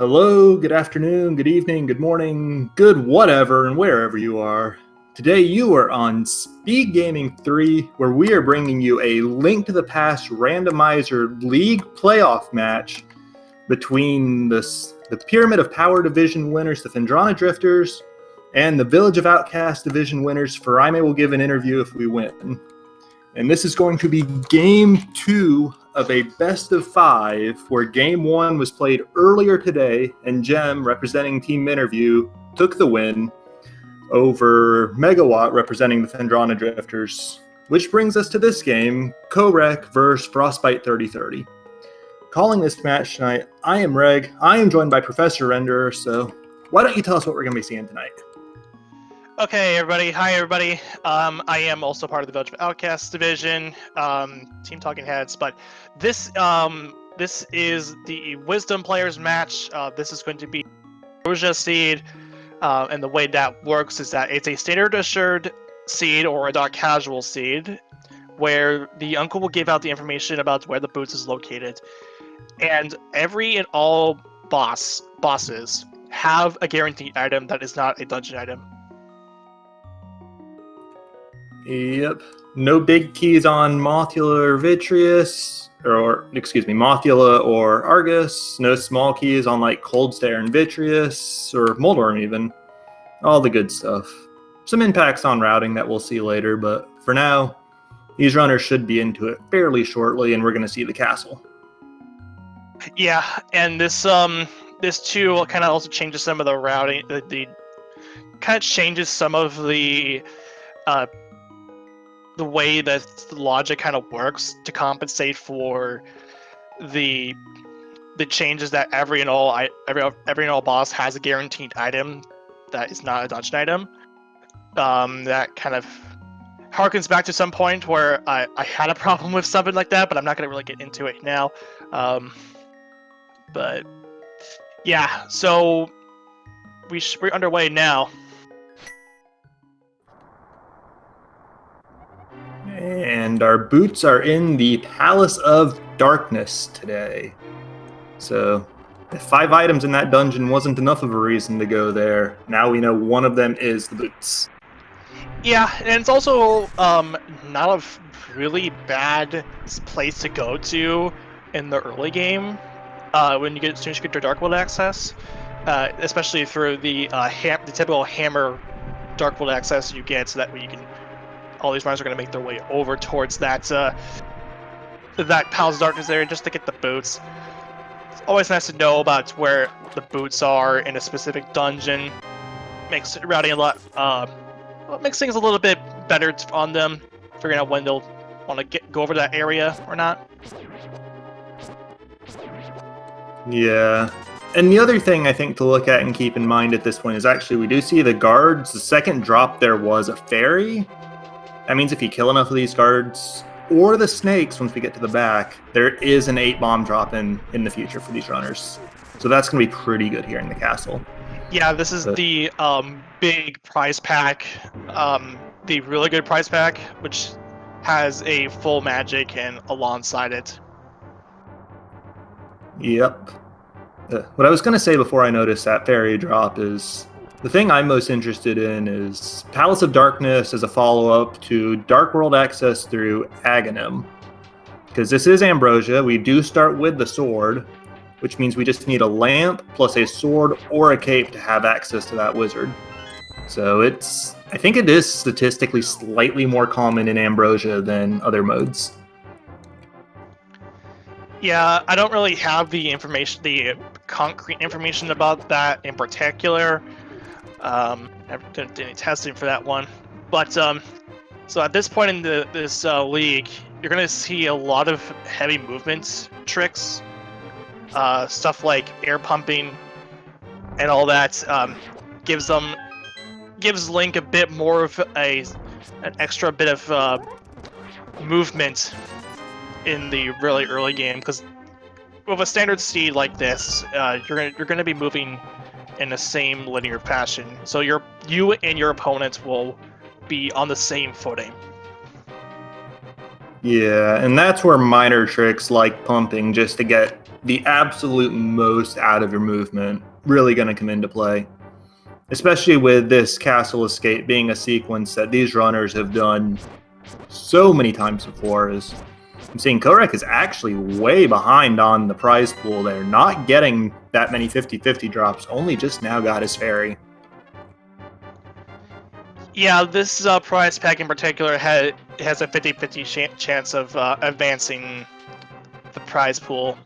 Hello, good afternoon, good evening, good morning, good whatever, and wherever you are. Today you are on SpeedGaming 3, where we are bringing you a Link to the Past Randomizer League playoff match between the Pyramid of Power Division winners, the Phendrana Drifters, and the Village of Outcast Division winners. Faraime will give an interview if we win. And this is going to be Game 2 of a best of 5, where Game 1 was played earlier today, and Gem, representing Team Interview, took the win over Megawatt, representing the Phendrana Drifters. Which brings us to this game, Kohrek versus Frostbite3030. Calling this match tonight, I am Reg. I am joined by Professor Renderer, so why don't you tell us what we're going to be seeing tonight? Okay, everybody. Hi, everybody. I am also part of the Village of Outcast division, Team Talking Heads. But this is the Wisdom Players match. This is going to be Ambrosia seed, and the way that works is that it's a standard assured seed or a dark casual seed, where the uncle will give out the information about where the boots is located, and every and all bosses have a guaranteed item that is not a dungeon item. Yep. No big keys on Mothula or Vitreous, Mothula or Argus. No small keys on like Cold Stare and Vitreous, or Moldworm even. All the good stuff. Some impacts on routing that we'll see later, but for now, these runners should be into it fairly shortly, and we're going to see the castle. Yeah, and this too kind of also changes some of the routing. The kind of changes some of the way that the logic kind of works to compensate for the changes that every and all boss has a guaranteed item that is not a dungeon item. That kind of harkens back to some point where I had a problem with something like that, but I'm not going to really get into it now. But yeah, so we're underway now. And our boots are in the Palace of Darkness today. So if 5 items in that dungeon wasn't enough of a reason to go there, now we know one of them is the boots. Yeah, and it's also not a really bad place to go to in the early game when as soon as you get your Dark World access, especially through the typical hammer Dark World access you get, so that way you can. All these runners are going to make their way over towards that Palace of Darkness area just to get the boots. It's always nice to know about where the boots are in a specific dungeon. Makes routing a lot. Makes things a little bit better on them, figuring out when they'll want to go over that area or not. Yeah. And the other thing I think to look at and keep in mind at this point is actually we do see the guards. The second drop there was a fairy. That means if you kill enough of these guards, or the snakes once we get to the back, there is an 8-bomb drop in the future for these runners. So that's going to be pretty good here in the castle. Yeah, this is the big prize pack, the really good prize pack, which has a full magic and alongside it. Yep. What I was going to say before I noticed that fairy drop is, the thing I'm most interested in is Palace of Darkness as a follow-up to Dark World access through Aghanim. Because this is Ambrosia, we do start with the sword, which means we just need a lamp plus a sword or a cape to have access to that wizard. So I think it is statistically slightly more common in Ambrosia than other modes. Yeah, I don't really have the concrete information about that in particular. Never did any testing for that one, but so at this point in this league, you're gonna see a lot of heavy movement tricks, stuff like air pumping, and all that. Gives Link a bit more of an extra bit of movement in the really early game, because with a standard seed like this, you're gonna be moving in the same linear fashion, so you and your opponents will be on the same footing. Yeah, and that's where minor tricks like pumping, just to get the absolute most out of your movement really going to come into play. Especially with this castle escape being a sequence that these runners have done so many times before. Is I'm seeing Kohrek is actually way behind on the prize pool there, not getting that many 50-50 drops, only just now got his fairy. Yeah, this prize pack in particular has a 50-50 chance of advancing the prize pool.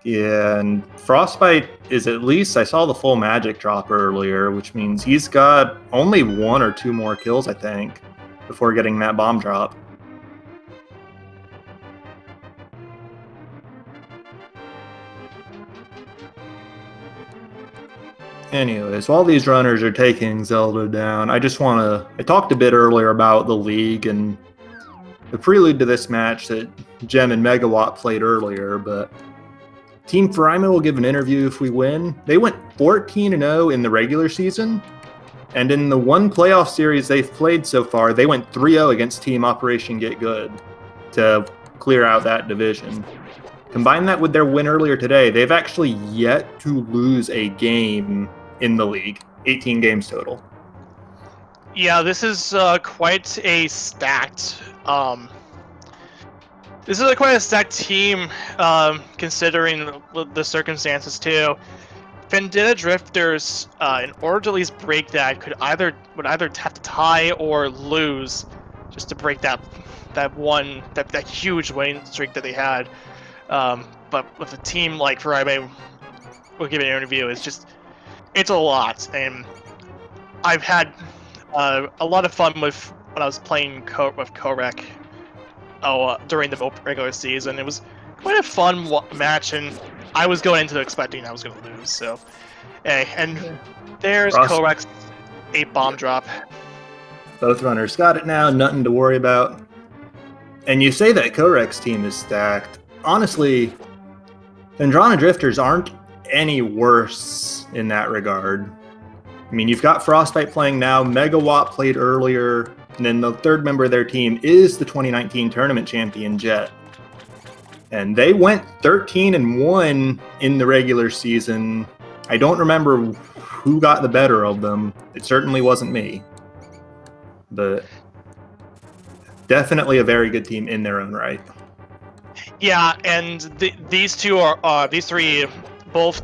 Yeah, and Frostbite is at least, I saw the full magic drop earlier, which means he's got only 1 or 2 more kills, I think, before getting that bomb drop. Anyways, while these runners are taking Zelda down, I talked a bit earlier about the league and the prelude to this match that Gem and Megawatt played earlier, but Team Fryma will give an interview if we win. They went 14-0 in the regular season, and in the one playoff series they've played so far, they went 3-0 against Team Operation Get Good to clear out that division. Combine that with their win earlier today, they've actually yet to lose a game in the league. 18 games total. Yeah, this is quite a stacked team, considering the circumstances too. Vendetta Drifters, in order to at least break that, would either have to tie or lose, just to break that huge winning streak that they had. But with a team like Friday, we'll give it an interview. It's a lot, and I've had a lot of fun when I was playing with Kohrek. During the regular season, it was quite a fun match, and I was going into expecting I was going to lose. So, hey, and there's Kohrek's 8 bomb drop. Both runners got it now, nothing to worry about. And you say that Kohrek's team is stacked. Honestly, Vendrana Drifters aren't any worse in that regard. I mean, you've got Frostbite playing now, Megawatt played earlier, and then the third member of their team is the 2019 tournament champion, Jet. And they went 13-1 in the regular season. I don't remember who got the better of them. It certainly wasn't me. But definitely a very good team in their own right. Yeah, and these three, both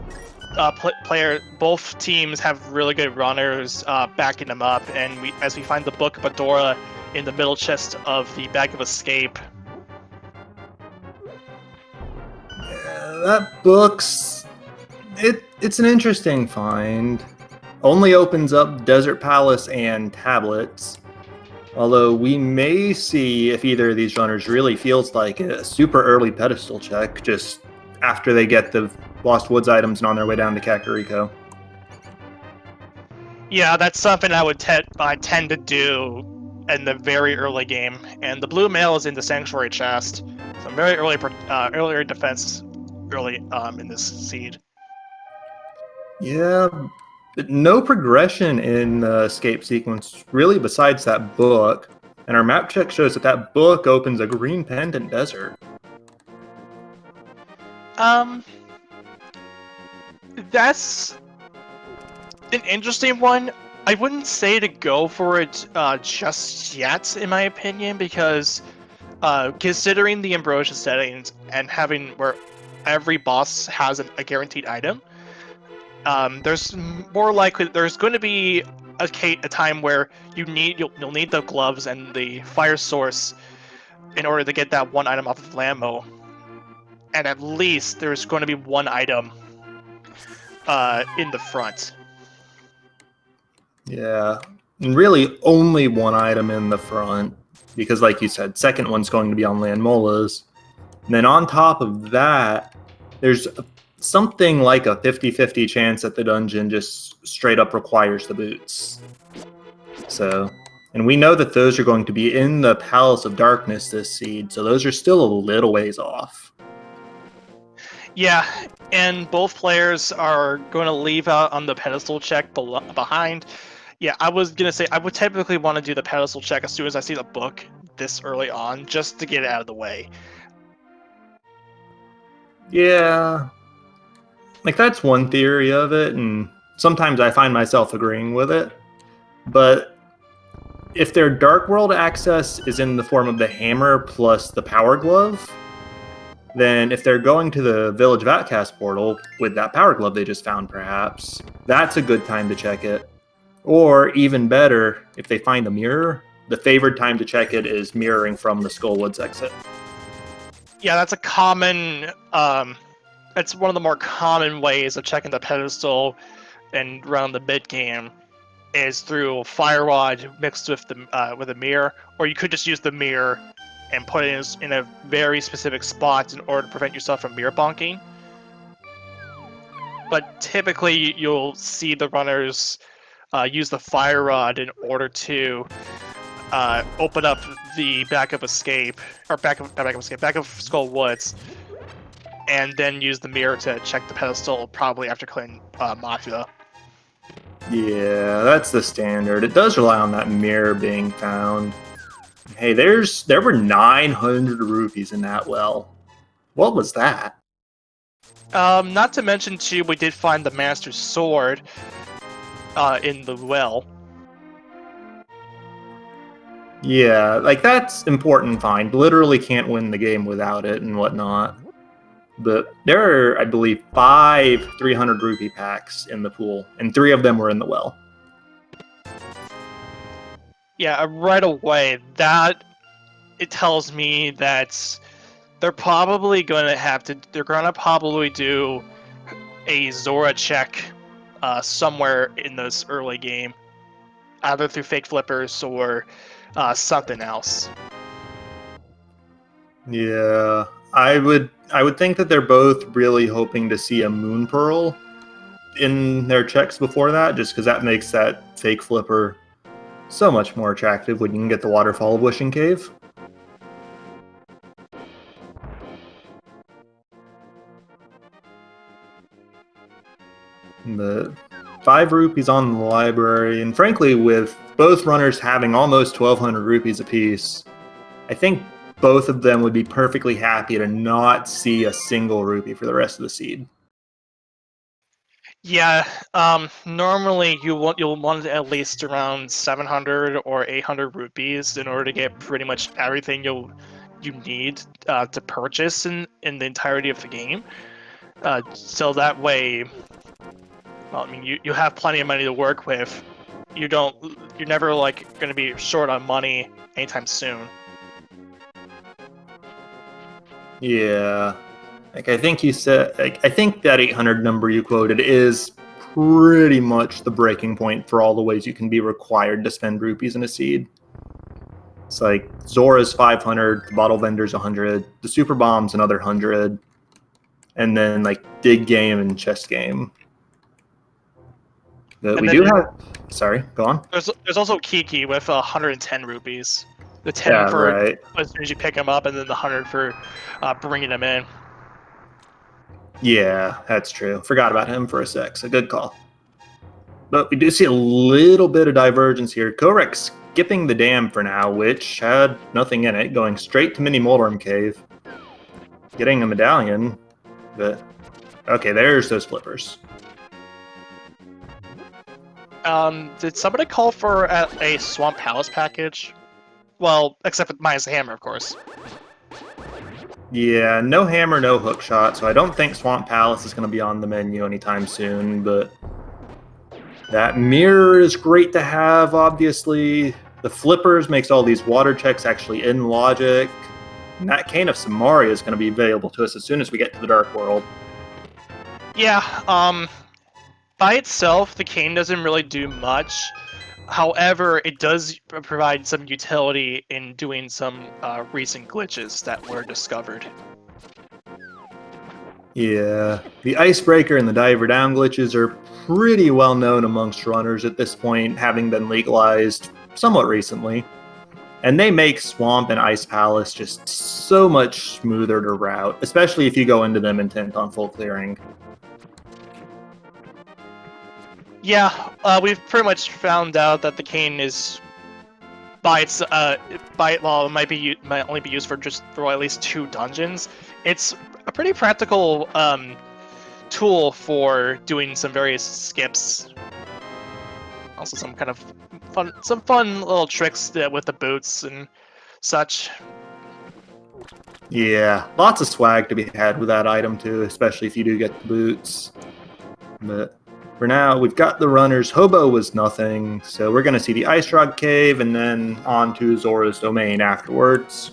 both teams have really good runners backing them up, and as we find the Book of Adora in the middle chest of the Bag of Escape. Yeah, that book's it's an interesting find. Only opens up Desert Palace and tablets. Although we may see if either of these runners really feels like a super early pedestal check just after they get the Lost Woods items and on their way down to Kakariko. Yeah, that's something I tend to do in the very early game. And the blue mail is in the Sanctuary chest. So very earlier defense early in this seed. Yeah, no progression in the escape sequence, really, besides that book. And our map check shows that book opens a green pendant desert. That's an interesting one. I wouldn't say to go for it just yet, in my opinion, because considering the Ambrosia settings and having where every boss has a guaranteed item, there's more likely there's going to be a time where you'll need the gloves and the fire source in order to get that one item off of Lambo, and at least there's going to be one item in the front. Yeah, and really only one item in the front, because like you said, second one's going to be on Landmola's. And then on top of that, there's something like a 50-50 chance that the dungeon just straight up requires the boots. So, and we know that those are going to be in the Palace of Darkness this seed, so those are still a little ways off. Yeah, and both players are going to leave out on the pedestal check behind. Yeah, I was going to say I would typically want to do the pedestal check as soon as I see the book this early on, just to get it out of the way. Yeah, like that's one theory of it, and sometimes I find myself agreeing with it. But if their Dark World access is in the form of the hammer plus the Power Glove, then if they're going to the Village of Outcast portal with that Power Glove they just found, perhaps, that's a good time to check it. Or even better, if they find a mirror, the favored time to check it is mirroring from the Skullwoods exit. Yeah, that's a common. It's one of the more common ways of checking the pedestal and around the mid game is through Fire Rod mixed with a mirror, or you could just use the mirror and put it in a very specific spot in order to prevent yourself from mirror bonking. But typically, you'll see the runners use the Fire Rod in order to open up the backup escape, or back of Skull Woods, and then use the mirror to check the pedestal, probably after killing Mafia. Yeah, that's the standard. It does rely on that mirror being found. Hey, there were 900 rupees in that well. What was that? Not to mention, too, we did find the Master's Sword in the well. Yeah, like that's important find. Literally can't win the game without it and whatnot. But there are, I believe, 5 300 rupee packs in the pool, and 3 of them were in the well. Yeah, right away, that it tells me that they're probably going to have to. They're going to probably do a Zora check somewhere in this early game, either through fake flippers or something else. Yeah, I would think that they're both really hoping to see a moon pearl in their checks before that, just because that makes that fake flipper so much more attractive when you can get the Waterfall of Wishing Cave. But 5 rupees on the library, and frankly, with both runners having almost 1,200 rupees apiece, I think both of them would be perfectly happy to not see a single rupee for the rest of the seed. Yeah, normally you'll want at least around 700 or 800 rupees in order to get pretty much everything you need to purchase in the entirety of the game. So that way, well, I mean, you have plenty of money to work with. You're never like going to be short on money anytime soon. Yeah. Like I think you said, like, I think that 800 number you quoted is pretty much the breaking point for all the ways you can be required to spend rupees in a seed. It's like Zora's 500, the bottle vendor's 100, the super bomb's another 100, and then like dig game and chess game. But we do have. Sorry, go on. There's also Kiki with 110 rupees. The 10 Yeah, for right. as soon as you pick them up, and then the 100 for bringing them in. Yeah, that's true. Forgot about him for a sec, so good call. But we do see a little bit of divergence here. Kohrek skipping the dam for now, which had nothing in it, going straight to Mini Moldorm Cave. Getting a medallion, but okay, there's those flippers. Did somebody call for a Swamp Palace package? Well, except with minus the hammer, of course. Yeah, no hammer, no hook shot, so I don't think Swamp Palace is going to be on the menu anytime soon, but that mirror is great to have, obviously. The flippers makes all these water checks actually in logic. And that Cane of Samaria is going to be available to us as soon as we get to the Dark World. Yeah, by itself, the cane doesn't really do much. However, it does provide some utility in doing some recent glitches that were discovered. Yeah, the Icebreaker and the Diver Down glitches are pretty well known amongst runners at this point, having been legalized somewhat recently. And they make Swamp and Ice Palace just so much smoother to route, especially if you go into them intent on full clearing. Yeah, we've pretty much found out that the cane is it might only be used for at least 2 dungeons. It's a pretty practical tool for doing some various skips. Also, some kind of fun little tricks with the boots and such. Yeah, lots of swag to be had with that item too, especially if you do get the boots. But for now, we've got the runners. Hobo was nothing, so we're going to see the Ice Rock Cave and then on to Zora's Domain afterwards.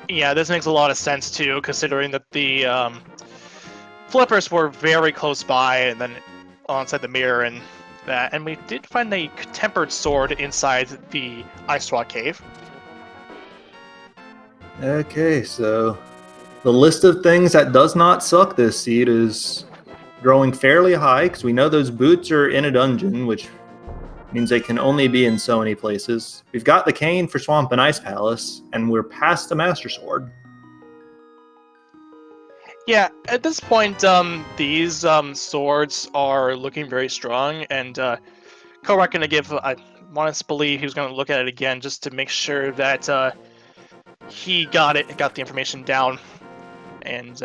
Yeah, this makes a lot of sense too, considering that the flippers were very close by and then inside the mirror and that. And we did find a tempered sword inside the Ice Rock Cave. Okay, so the list of things that does not suck this seed is growing fairly high because we know those boots are in a dungeon, which means they can only be in so many places. We've got the cane for Swamp and Ice Palace, and we're past the Master Sword. Yeah, at this point, these swords are looking very strong, and Kohrek gonna give. I want us to believe he was gonna look at it again just to make sure that he got the information down, and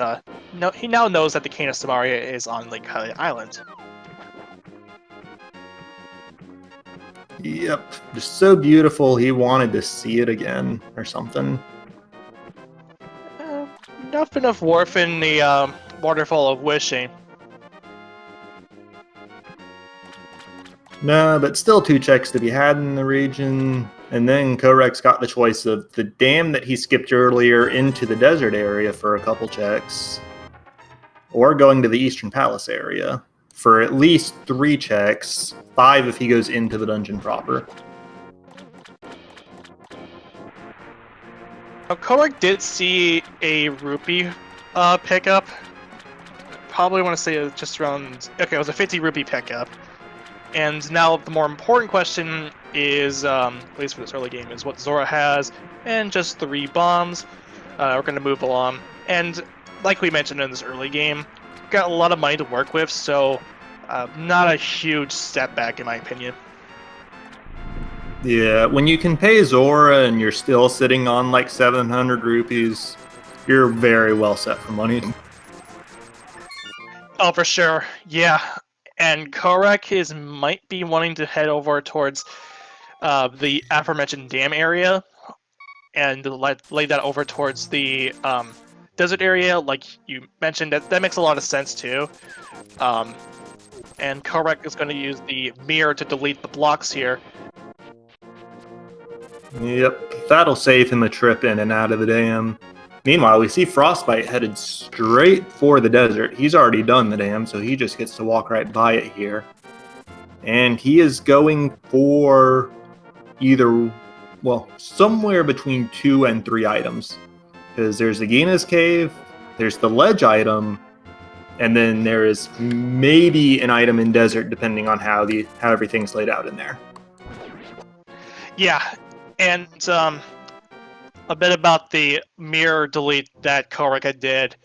no, he now knows that the Cane of Samaria is on Lake Hylia Island. Yep, just so beautiful. He wanted to see it again or something. Nothing of worth in the Waterfall of Wishing. No, but still 2 checks to be had in the region. And then Kohrek's got the choice of the dam that he skipped earlier into the desert area for a couple checks, or going to the Eastern Palace area for at least 3 checks, 5 if he goes into the dungeon proper. Now, Kohrek did see a rupee pickup. Probably want to say just around. Okay, it was a 50 rupee pickup. And now the more important question is, at least for this early game, is what Zora has, and just 3 bombs. We're going to move along. And like we mentioned in this early game, got a lot of money to work with, so not a huge step back in my opinion. Yeah, when you can pay Zora and you're still sitting on like 700 rupees, you're very well set for money. Oh, for sure. Yeah. And Kohrek might be wanting to head over towards the aforementioned dam area and lay that over towards the desert area, like you mentioned. That makes a lot of sense too. And Kohrek is going to use the mirror to delete the blocks here. Yep, that'll save him a trip in and out of the dam. Meanwhile, we see Frostbite headed straight for the desert. He's already done the dam, so he just gets to walk right by it here. And he is going for either, well, somewhere between 2 and 3 items. Because there's the Gina's Cave, there's the ledge item, and then there is maybe an item in desert, depending on how everything's laid out in there. Yeah, and a bit about the mirror delete that Kohrek did.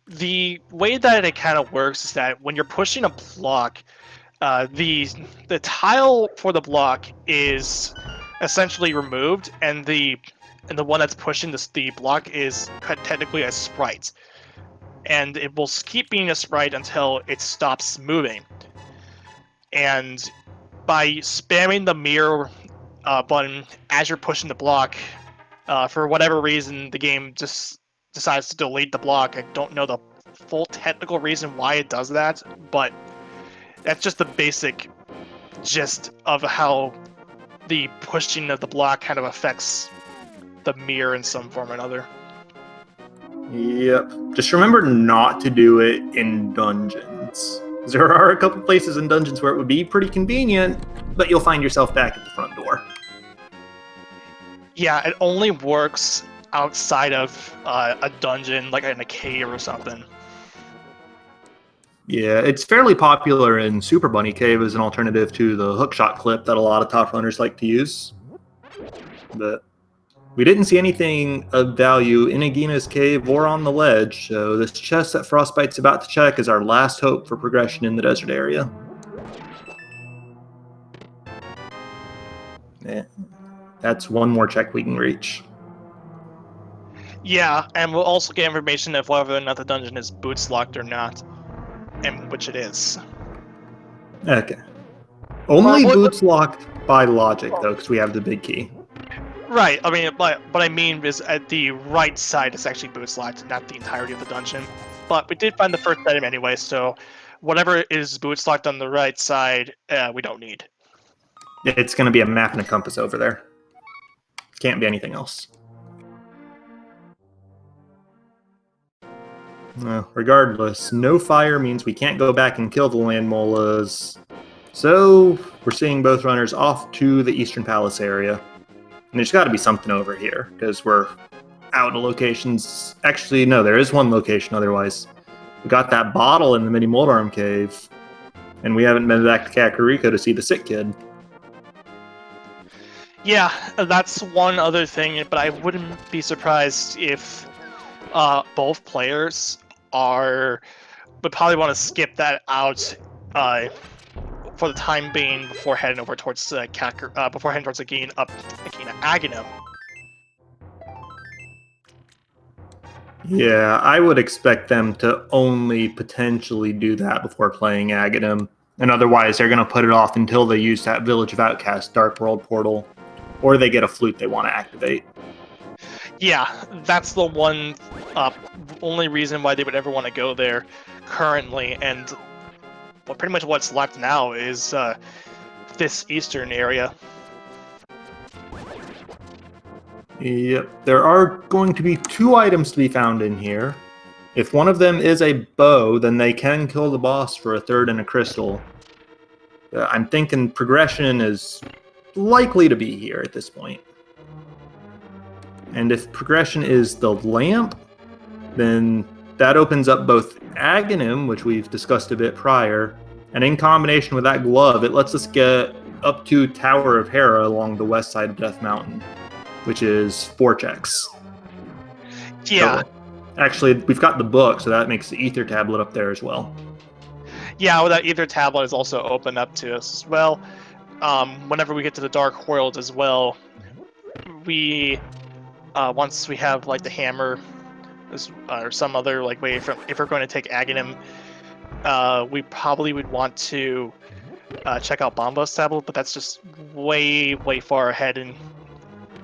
The way that it kind of works is that when you're pushing a block, the tile for the block is essentially removed, and the one that's pushing the block is technically a sprite, and it will keep being a sprite until it stops moving. And by spamming the mirror button as you're pushing the block, for whatever reason, the game just decides to delete the block. I don't know the full technical reason why it does that, but that's just the basic gist of how the pushing of the block kind of affects the mirror in some form or another. Yep. Just remember not to do it in dungeons. There are a couple places in dungeons where it would be pretty convenient, but you'll find yourself back at the front door. Yeah, it only works outside of a dungeon, like in a cave or something. Yeah, it's fairly popular in Super Bunny Cave as an alternative to the hookshot clip that a lot of top runners like to use. But we didn't see anything of value in Agina's Cave or on the ledge, so this chest that Frostbite's about to check is our last hope for progression in the desert area. Yeah, that's one more check we can reach. Yeah, and we'll also get information of whether or not the dungeon is boots locked or not, and which it is. Okay. Only Well, boots locked by logic, though, because we have the big key. right. I mean, but I mean is at the right side it's actually boots locked, not the entirety of the dungeon. But we did find the first item anyway, so whatever is boots locked on the right side, we don't need. It's going to be a map and a compass over there. Can't be anything else. Regardless, no fire means we can't go back and kill the land molas. So we're seeing both runners off to the Eastern Palace area. And there's got to be something over here, because we're out of locations. Actually, no, there is one location otherwise. We got that bottle in the mini Moldarm cave, and we haven't been back to Kakariko to see the sick kid. Yeah, that's one other thing, but I wouldn't be surprised if both players would probably want to skip that out for the time being before heading over towards before heading towards again Aghanim. Yeah, I would expect them to only potentially do that before playing Aghanim. And otherwise, they're going to put it off until they use that Village of Outcasts Dark World portal, or they get a flute they want to activate. Yeah, that's the one only reason why they would ever want to go there currently, and well, pretty much what's left now is this eastern area. Yep, there are going to be 2 items to be found in here. If one of them is a bow, then they can kill the boss for a third and a crystal. I'm thinking progression is likely to be here at this point. And if progression is the lamp, then that opens up both Aghanim, which we've discussed a bit prior, and in combination with that glove, it lets us get up to Tower of Hera along the west side of Death Mountain, which is 4 checks. Yeah. So, actually, we've got the book, so that makes the Ether Tablet up there as well. Yeah, well, that Ether Tablet is also open up to us as well. Whenever we get to the Dark World as well, we once we have like the hammer or some other like way from if we're going to take Aghanim, we probably would want to check out Bombo's Tablet, but that's just way far ahead.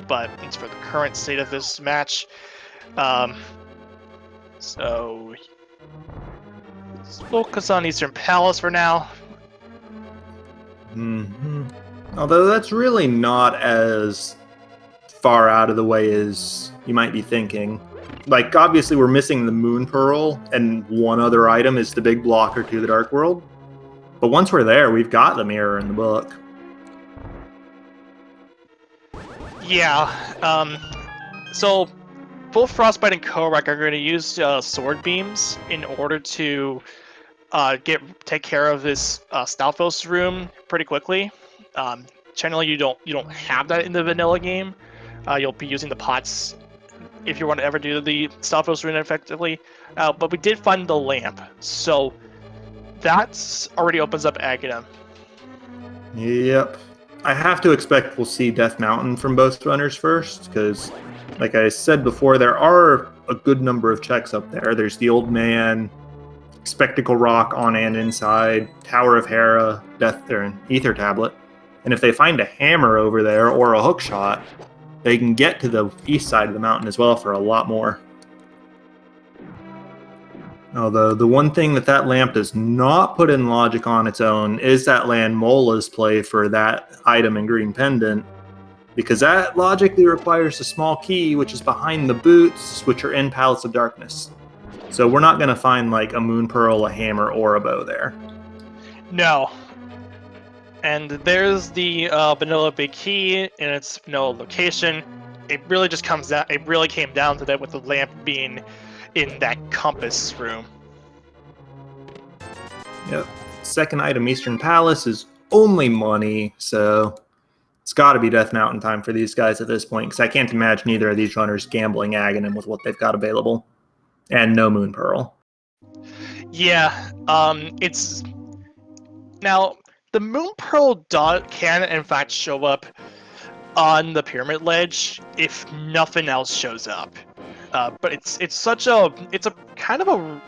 But it's for the current state of this match. So let's focus on Eastern Palace for now. Although that's really not as far out of the way as you might be thinking. Like, obviously we're missing the Moon Pearl, and one other item is the big blocker to the Dark World. But once we're there, we've got the mirror in the book. Yeah, so both Frostbite and Kohrek are going to use sword beams in order to take care of this Stalfos room pretty quickly. Generally, you don't have that in the vanilla game. You'll be using the pots if you want to ever do the Stalfos room effectively. But we did find the lamp, so that already opens up Aghanim. Yep. I have to expect we'll see Death Mountain from both runners first, because, like I said before, there are a good number of checks up there. There's the Old Man, Spectacle Rock on and inside, Tower of Hera, Ether Tablet. And if they find a hammer over there or a hook shot, they can get to the east side of the mountain as well for a lot more. Although the one thing that lamp does not put in logic on its own is that land Mola's play for that item in Green Pendant, because that logically requires a small key, which is behind the boots, which are in Palace of Darkness. So we're not going to find like a Moon Pearl, a hammer, or a bow there. No. And there's the vanilla big key in its vanilla location. It really just comes down. It really came down to that with the lamp being in that compass room. Yep. Second item, Eastern Palace, is only money, so it's got to be Death Mountain time for these guys at this point, because I can't imagine either of these runners gambling Aghanim with what they've got available. And no Moon Pearl. Yeah, it's... Now, the Moon Pearl can in fact show up on the Pyramid Ledge if nothing else shows up. but it's a kind of a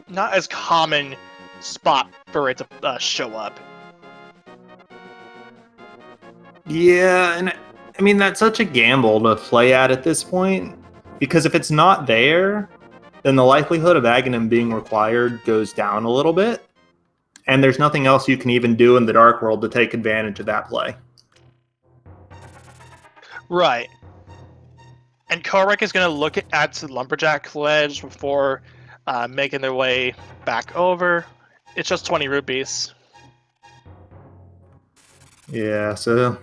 not as common spot for it to show up. Yeah, and I mean, that's such a gamble to play at this point, because if it's not there, then the likelihood of Aghanim being required goes down a little bit, and there's nothing else you can even do in the Dark World to take advantage of that play. Right. And Kohrek is going to look at the Lumberjack ledge before making their way back over. It's just 20 rupees. Yeah, so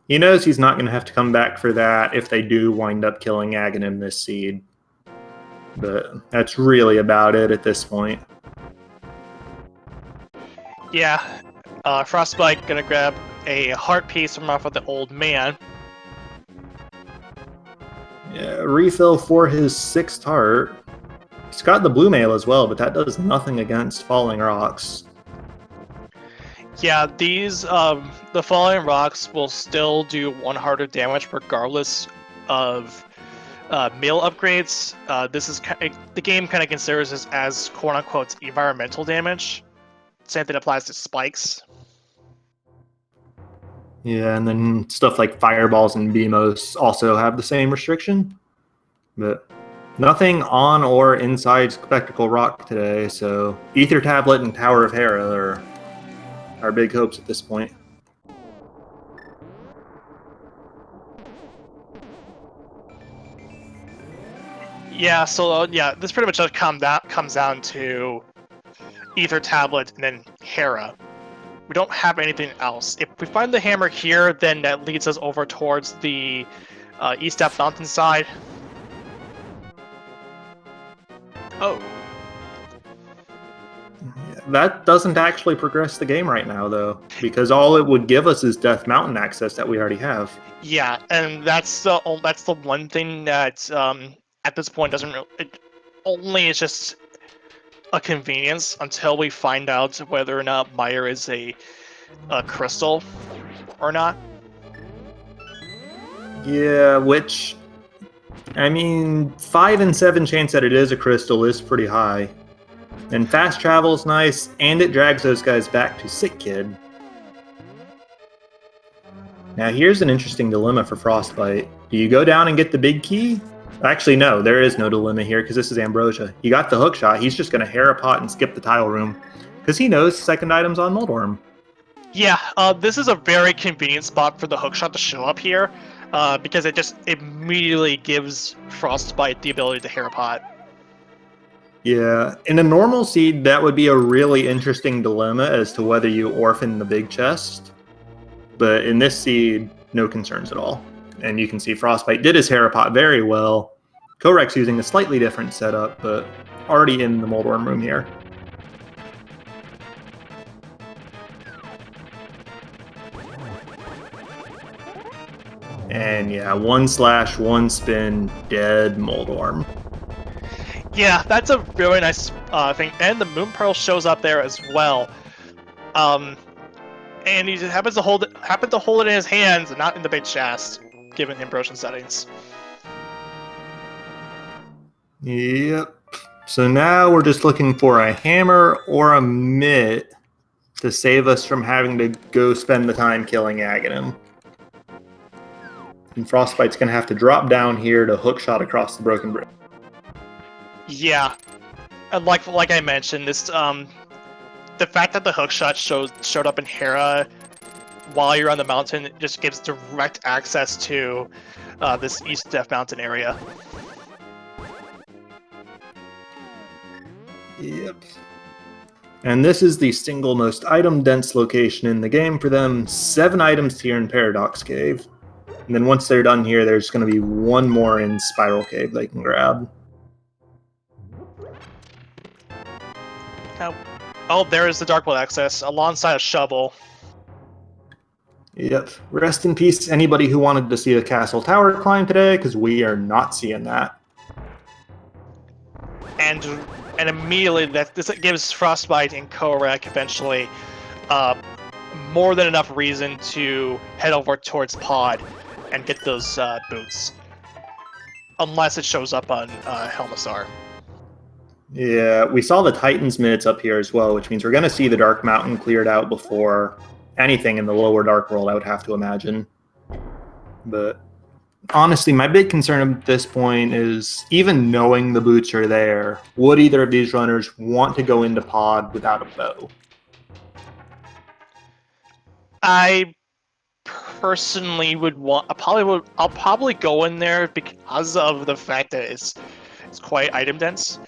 he knows he's not going to have to come back for that if they do wind up killing Aghanim this seed. But that's really about it at this point. Yeah, Frostbite gonna grab a heart piece from off of the old man. Yeah, refill for his 6th heart. He's got the blue mail as well, but that does nothing against falling rocks. Yeah, these the falling rocks will still do 1 heart of damage regardless of meal upgrades. This is the game kind of considers this as quote unquote environmental damage. Same thing applies to spikes. Yeah, and then stuff like fireballs and BMOs also have the same restriction. But nothing on or inside Spectacle Rock today, so Ether Tablet and Tower of Hera are our big hopes at this point. Yeah, so yeah, this pretty much just comes down to Ether Tablet and then Hera. We don't have anything else. If we find the hammer here, then that leads us over towards the East Step mountainside. Oh. Yeah, that doesn't actually progress the game right now, though, because all it would give us is Death Mountain access that we already have. Yeah, and that's the one thing that at this point doesn't really. It only is just a convenience until we find out whether or not Meyer is a crystal or not. Yeah, which, I mean, 5 and 7 chance that it is a crystal is pretty high. And fast travel is nice, and it drags those guys back to Sick Kid. Now here's an interesting dilemma for Frostbite. Do you go down and get the big key? Actually, no, there is no dilemma here because this is Ambrosia. He got the hook shot. He's just going to Hera pot and skip the tile room because he knows second item's on Moldworm. Yeah, this is a very convenient spot for the hookshot to show up here because it just immediately gives Frostbite the ability to Hera pot. Yeah, in a normal seed, that would be a really interesting dilemma as to whether you orphan the big chest. But in this seed, no concerns at all. And you can see Frostbite did his Hera pot very well. Kohrek's using a slightly different setup, but already in the Moldworm room here. And yeah, 1/1 spin, dead Moldworm. Yeah, that's a really nice thing. And the Moon Pearl shows up there as well. And he just happens to hold it in his hands and not in the big chest, given Ambrosian settings. Yep. So now we're just looking for a hammer or a mitt to save us from having to go spend the time killing Aghanim. And Frostbite's going to have to drop down here to hookshot across the broken bridge. Yeah, and like I mentioned, this the fact that the hookshot showed up in Hera while you're on the mountain just gives direct access to this East Death Mountain area. Yep. And this is the single most item-dense location in the game for them. 7 items here in Paradox Cave. And then once they're done here, there's going to be 1 more in Spiral Cave they can grab. Oh, there is the Darkwood access alongside a shovel. Yep. Rest in peace, anybody who wanted to see a castle tower climb today, because we are not seeing that. And immediately this gives Frostbite and Kohrek eventually more than enough reason to head over towards Pod and get those boots. unless it shows up on Helmasar. Yeah, we saw the Titans minutes up here as well, which means we're going to see the Dark Mountain cleared out before anything in the lower Dark World, I would have to imagine. But honestly, my big concern at this point is, even knowing the boots are there, would either of these runners want to go into pod without a bow? I personally would want. I'll probably go in there because of the fact that it's quite item dense.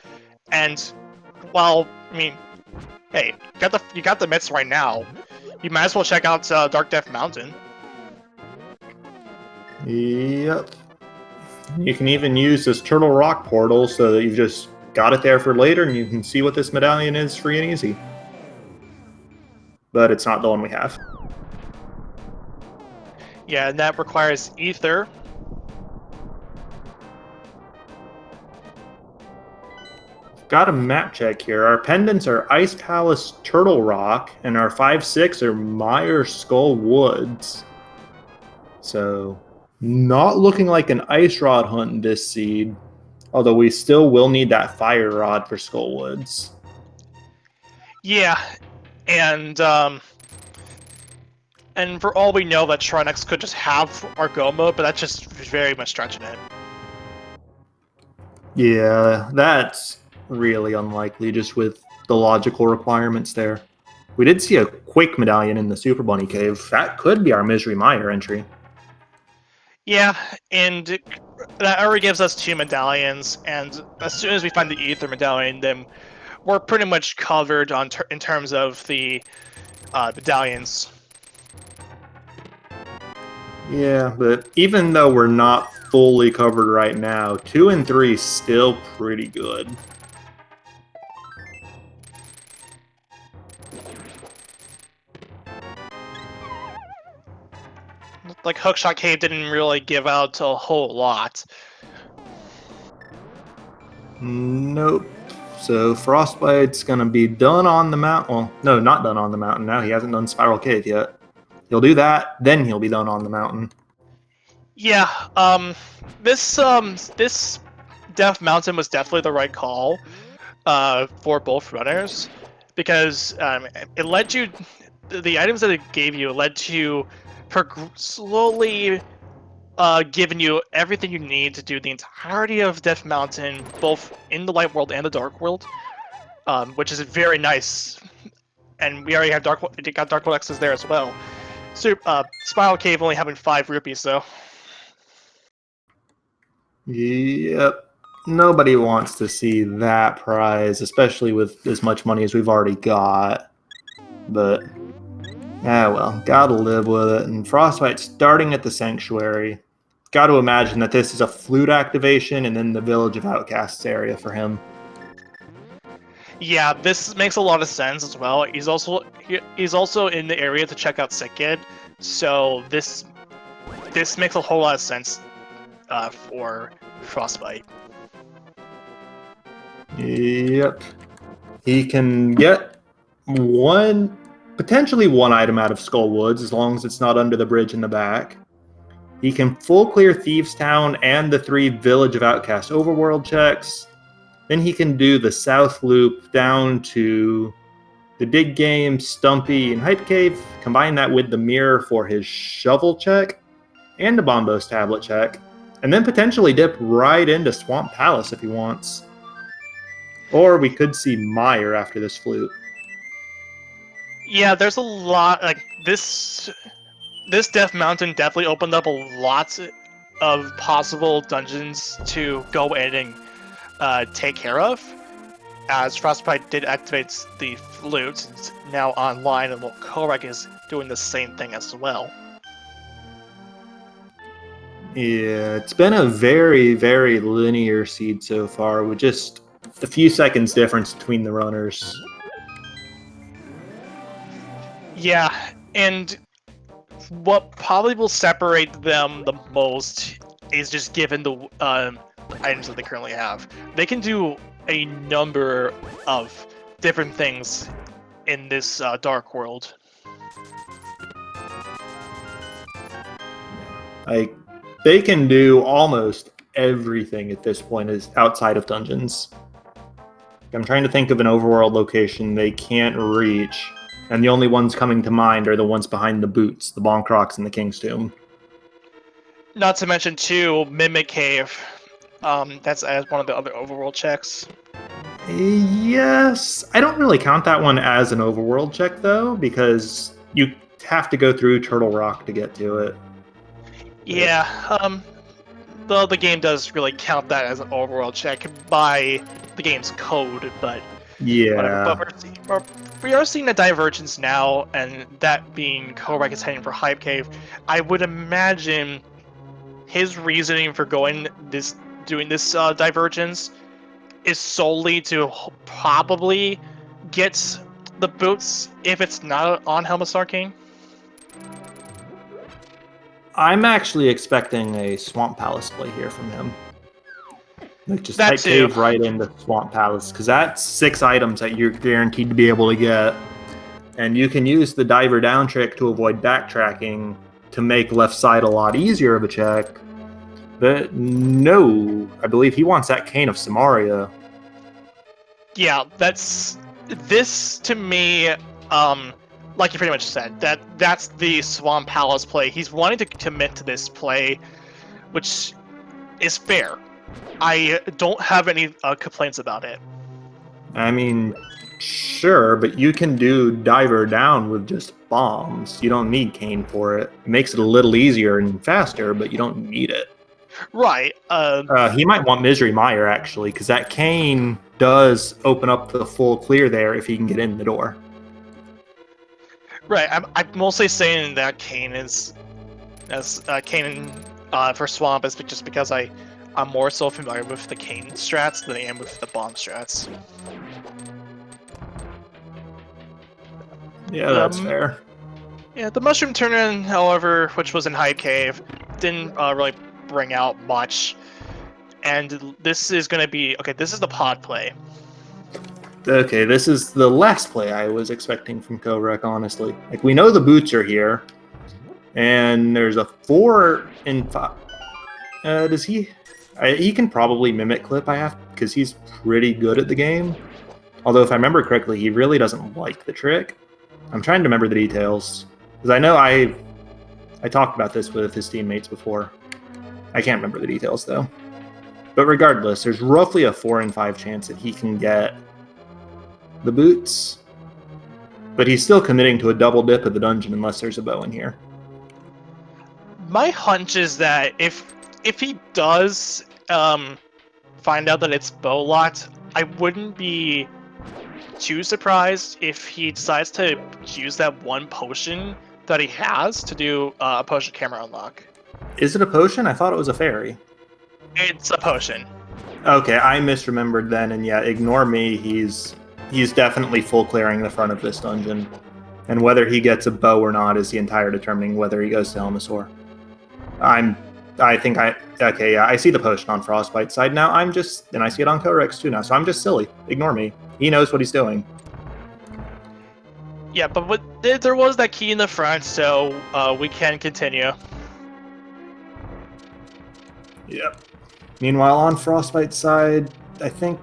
And well, I mean, hey, you got the mitts right now. You might as well check out Dark Death Mountain. Yep. You can even use this Turtle Rock portal so that you've just got it there for later and you can see what this medallion is free and easy. But it's not the one we have. Yeah, and that requires Ether. Got a map check here. Our pendants are Ice Palace Turtle Rock, and our 5-6 are Meyer Skull Woods. So, not looking like an Ice Rod hunt in this seed, although we still will need that Fire Rod for Skull Woods. Yeah, and for all we know, that Trinex could just have Argoma, but that's just very much stretching it. Yeah, that's really unlikely, just with the logical requirements there. We did see a Quick medallion in the Super Bunny Cave. That could be our Misery Mire entry. Yeah, and that already gives us 2 medallions, and as soon as we find the Ether medallion, then we're pretty much covered in terms of the medallions. Yeah, but even though we're not fully covered right now, 2 and 3 is still pretty good. Like, Hookshot Cave didn't really give out a whole lot. Nope. So Frostbite's gonna be done on the mountain. Well, no, not done on the mountain now. He hasn't done Spiral Cave yet. He'll do that, then he'll be done on the mountain. Yeah, this Death Mountain was definitely the right call for both runners, because it led you, the items that it gave you led to slowly giving you everything you need to do the entirety of Death Mountain, both in the Light World and the Dark World, which is very nice. And we already have Dark World X's there as well. So, Spiral Cave only having 5 rupees, though. Yep. Nobody wants to see that prize, especially with as much money as we've already got. But, well, gotta live with it. And Frostbite starting at the Sanctuary. Got to imagine that this is a flute activation and then the Village of Outcasts area for him. Yeah, this makes a lot of sense as well. He's also in the area to check out Sick Kid, so this makes a whole lot of sense for Frostbite. Yep. He can get potentially one item out of Skull Woods, as long as it's not under the bridge in the back. He can full clear Thieves Town and the 3 Village of Outcasts overworld checks. Then he can do the South Loop down to the Dig Game, Stumpy, and Hype Cave. Combine that with the Mirror for his Shovel check and the Bombos Tablet check. And then potentially dip right into Swamp Palace if he wants. Or we could see Meyer after this flute. Yeah, there's a lot, like, this Death Mountain definitely opened up a lot of possible dungeons to go in and take care of, as Frostbite did activate the flute. It's now online, and Kohrek is doing the same thing as well. Yeah, it's been a very, very linear seed so far, with just a few seconds difference between the runners. Yeah, and what probably will separate them the most is just given the items that they currently have. They can do a number of different things in this Dark World. Like, they can do almost everything at this point is outside of dungeons. I'm trying to think of an overworld location they can't reach, and the only ones coming to mind are the ones behind the boots, the Bonk Rocks and the King's Tomb. Not to mention, too, Mimic Cave. That's as one of the other overworld checks. Yes, I don't really count that one as an overworld check, though, because you have to go through Turtle Rock to get to it. Yeah, the game does really count that as an overworld check by the game's code, but Yeah. whatever. But we are seeing a divergence now, and that being Kohrek is heading for Hype Cave. I would imagine his reasoning for doing this divergence is solely to probably get the boots if it's not on Helmus Arcane. I'm actually expecting a Swamp Palace play here from him. Like just That Hype too. Cave right into Swamp Palace, because that's 6 items that you're guaranteed to be able to get. And you can use the diver down trick to avoid backtracking to make left side a lot easier of a check. But no, I believe he wants that Cane of Samaria. Yeah, this to me, like you pretty much said, that's the Swamp Palace play. He's wanting to commit to this play, which is fair. I don't have any complaints about it. I mean, sure, but you can do diver down with just bombs. You don't need Cane for it. It makes it a little easier and faster, but you don't need it. Right. He might want Misery Mire, actually, because that Cane does open up the full clear there if he can get in the door. Right. I'm mostly saying that Cane is Cane for Swamp is just because I'm more so familiar with the Cane strats than I am with the bomb strats. Yeah, that's fair. Yeah, the Mushroom Turn-In, however, which was in Hype Cave, didn't really bring out much. And this is going to be... Okay, this is the pod play. Okay, this is the last play I was expecting from Kohrek, honestly. Like, we know the boots are here, and there's a 4 in 5. Does he... he can probably mimic clip, because he's pretty good at the game. Although, if I remember correctly, he really doesn't like the trick. I'm trying to remember the details. Because I know I talked about this with his teammates before. I can't remember the details, though. But regardless, there's roughly a 4 in 5 chance that he can get the boots. But he's still committing to a double dip of the dungeon unless there's a bow in here. My hunch is that if he does find out that it's bow locked, I wouldn't be too surprised if he decides to use that one potion that he has to do a potion camera unlock. Is it a potion? I thought it was a fairy. It's a potion. Okay, I misremembered then, and yeah, ignore me. He's definitely full clearing the front of this dungeon. And whether he gets a bow or not is the entire determining whether he goes to Helmasaur. Okay, yeah, I see the potion on Frostbite's side now. And I see it on Kohrek's too now, so I'm just silly. Ignore me. He knows what he's doing. Yeah, but there was that key in the front, so we can continue. Yep. Meanwhile, on Frostbite's side, I think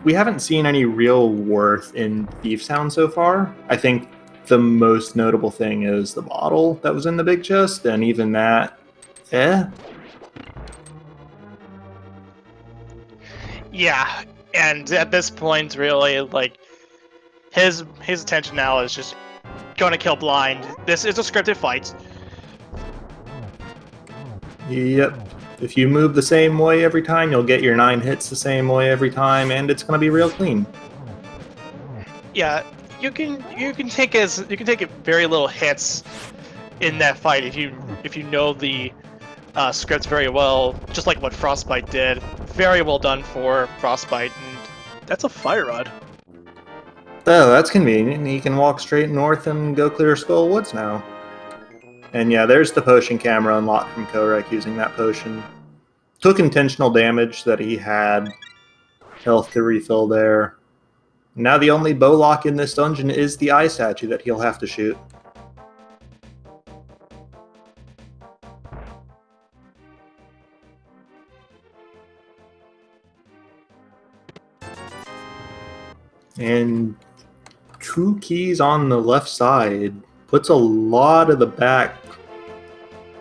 we haven't seen any real worth in Thief's Hound so far. I think the most notable thing is the bottle that was in the big chest, and even that, Yeah, and at this point, really, like, his attention now is just going to kill blind. This is a scripted fight. Yep. If you move the same way every time, you'll get your 9 hits the same way every time, and it's going to be real clean. Yeah, you can take very little hits in that fight if you know the scripts very well, just like what Frostbite did. Very well done for Frostbite, and that's a fire rod. Oh, that's convenient. He can walk straight north and go clear Skull Woods now. And yeah, there's the potion camera unlocked from Kohrek using that potion. Took intentional damage that he had health to refill there. Now the only bow lock in this dungeon is the eye statue that he'll have to shoot. And 2 keys on the left side puts a lot of the back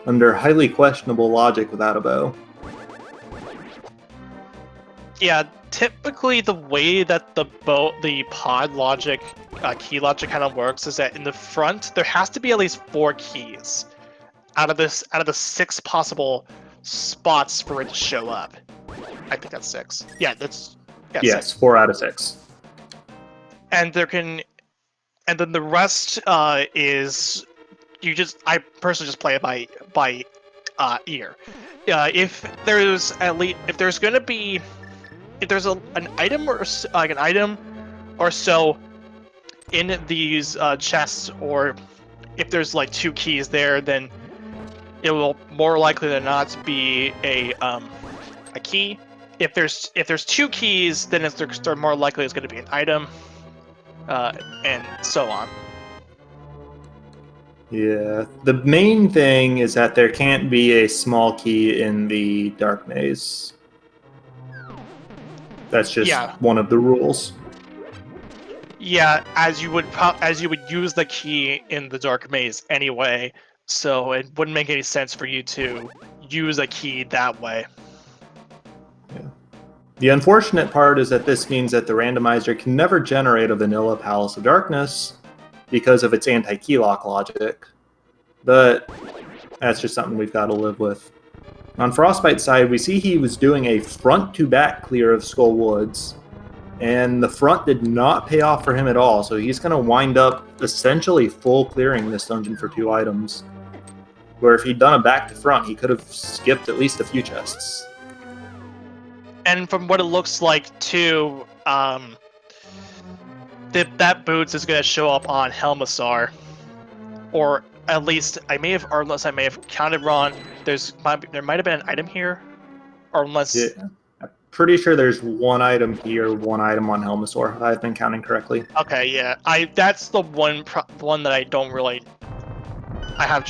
under highly questionable logic without a bow. Yeah, typically the way that the pod logic, key logic kind of works is that in the front there has to be at least 4 keys out of the 6 possible spots for it to show up. I think that's 6. Yeah, that's Yes, 6. 4 out of 6. And then the rest is I personally just play it by ear. If there's an item or so in these chests, or if there's like 2 keys there, then it will more likely than not be a key. If there's 2 keys, then they're more likely it's going to be an item, and so on. Yeah, the main thing is that there can't be a small key in the dark maze. That's just one of the rules. Yeah, as you would use the key in the dark maze anyway, so it wouldn't make any sense for you to use a key that way. Yeah. The unfortunate part is that this means that the randomizer can never generate a vanilla Palace of Darkness because of its anti-key lock logic. But that's just something we've got to live with. On Frostbite's side, we see he was doing a front-to-back clear of Skull Woods, and the front did not pay off for him at all, so he's going to wind up essentially full clearing this dungeon for 2 items. Where if he'd done a back-to-front, he could have skipped at least a few chests. And from what it looks like, too, that boots is going to show up on Helmasaur. Or at least, unless I may have counted wrong, there might have been an item here. Or unless... Yeah, I'm pretty sure there's 1 item here, 1 item on Helmasaur. I've been counting correctly. Okay, yeah. That's the one that I don't really... I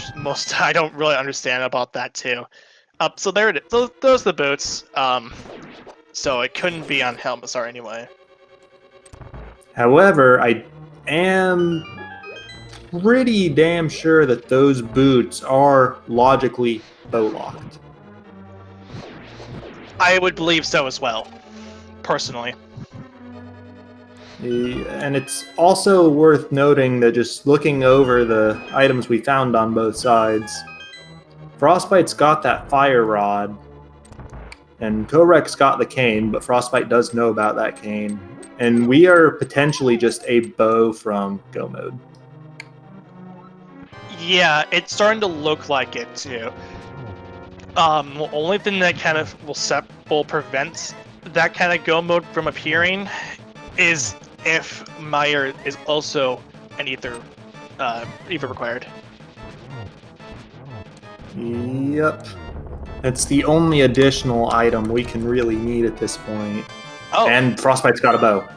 don't really understand about that, too. So there it is. Those are the boots. So it couldn't be on Helmasaur anyway. However, I am pretty damn sure that those boots are logically bow locked. I would believe so as well, personally. And it's also worth noting that just looking over the items we found on both sides, Frostbite's got that fire rod, and Kohrek's got the cane, but Frostbite does know about that cane. And we are potentially just a bow from Go Mode. Yeah, it's starting to look like it too. The only thing that kind of will prevent that kind of Go Mode from appearing is if Meyer is also an ether required. Yep. That's the only additional item we can really need at this point. Oh, and Frostbite's got a bow.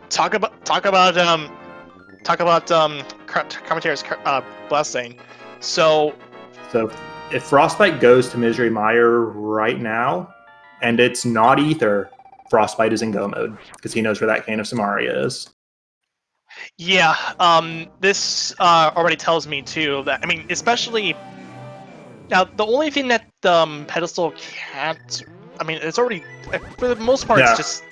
Talk about commentary's blessing. So if Frostbite goes to Misery Mire right now, and it's not ether, Frostbite is in Go Mode because he knows where that cane of Samaria is. Yeah, this already tells me too that, I mean, especially now, the only thing that pedestal can't, I mean, it's already, for the most part, yeah. it's just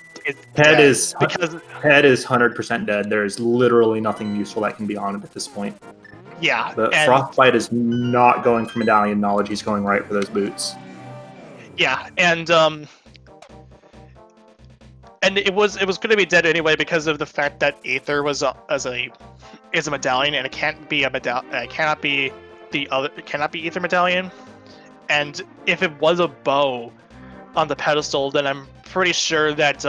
Head is 100% dead. There is literally nothing useful that can be on it at this point. Yeah, but Frostbite is not going for medallion knowledge. He's going right for those boots. Yeah, and it was going to be dead anyway because of the fact that Aether was is a medallion, and it can't be a medallion. It cannot be Aether medallion. And if it was a bow on the pedestal, then I'm pretty sure that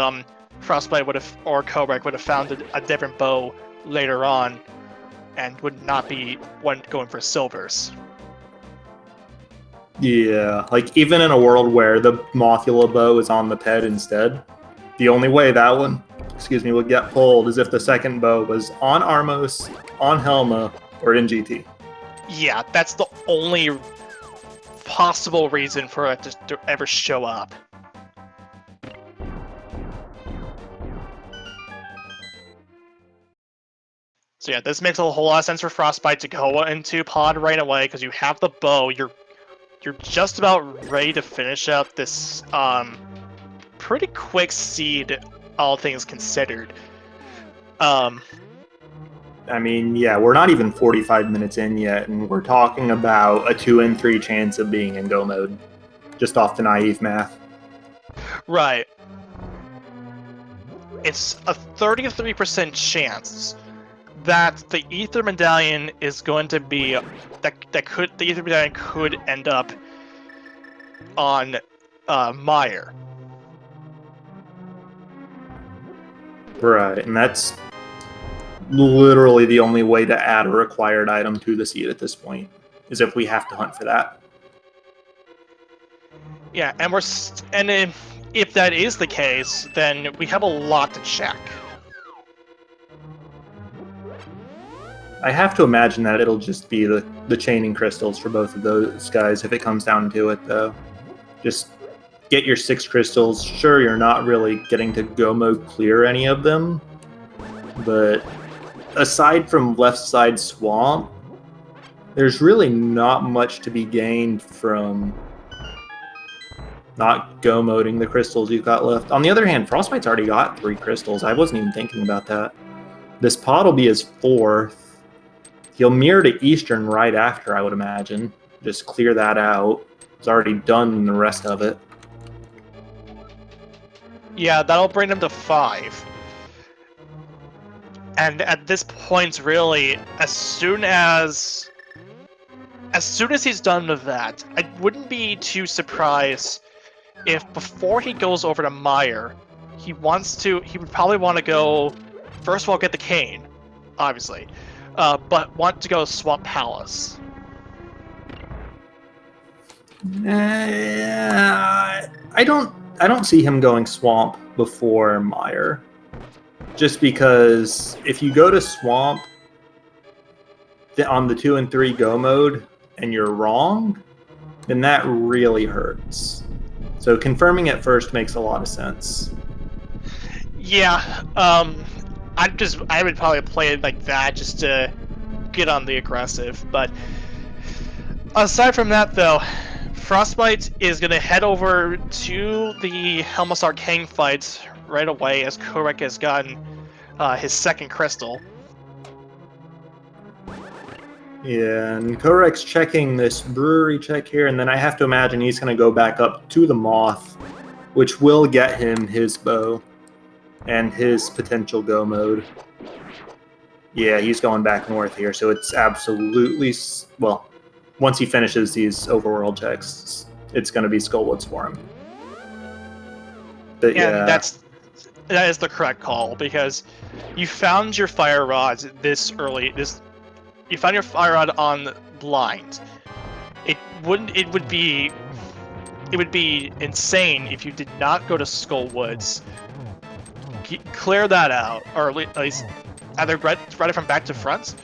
Frostbite or Kohrek would have found a different bow later on, and would not be one going for silvers. Yeah, like even in a world where the Mothula bow is on the ped instead, the only way that one, would get pulled is if the second bow was on Armos, on Helma, or in GT. Yeah, that's the only possible reason for it to ever show up. So yeah, this makes a whole lot of sense for Frostbite to go into pod right away because you have the bow. You're just about ready to finish out this pretty quick seed, all things considered. I mean, yeah, we're not even 45 minutes in yet, and we're talking about a 2 in 3 chance of being in go mode, just off the naive math. Right. It's a 33% chance that the Ether Medallion is going to be the Ether Medallion could end up on Meyer. Right, and that's literally the only way to add a required item to the seed at this point, is if we have to hunt for that. Yeah, and if that is the case, then we have a lot to check. I have to imagine that it'll just be the chaining crystals for both of those guys if it comes down to it, though. Just get your 6 crystals. Sure, you're not really getting to go mode clear any of them, but aside from left side swamp, there's really not much to be gained from not go moding the crystals you've got left. On the other hand, Frostbite's already got 3 crystals. I wasn't even thinking about that. This pod will be his 4th. He'll mirror to Eastern right after, I would imagine. Just clear that out. He's already done the rest of it. Yeah, that'll bring him to 5. And at this point, really, as soon as he's done with that, I wouldn't be too surprised if before he goes over to Meyer, he would probably want to go, first of all, get the cane, obviously, but want to go Swamp Palace. I don't see him going Swamp before Meyer. Just because if you go to Swamp on the 2 and 3 go mode and you're wrong, then that really hurts. So confirming it first makes a lot of sense. Yeah, I would probably play it like that just to get on the aggressive. But aside from that, though, Frostbite is going to head over to the Helmut Arcane fight right away as Kohrek has gotten his 2nd crystal. Yeah, and Kohrek's checking this brewery check here, and then I have to imagine he's going to go back up to the Moth, which will get him his bow and his potential go mode. Yeah, he's going back north here, so it's absolutely, well, once he finishes these overworld checks, it's going to be Skullwoods for him. But yeah, that is the correct call, because you found your fire rods this early. You found your fire rod on blind. It would be insane if you did not go to Skullwoods, clear that out, or at least either run it from back to front,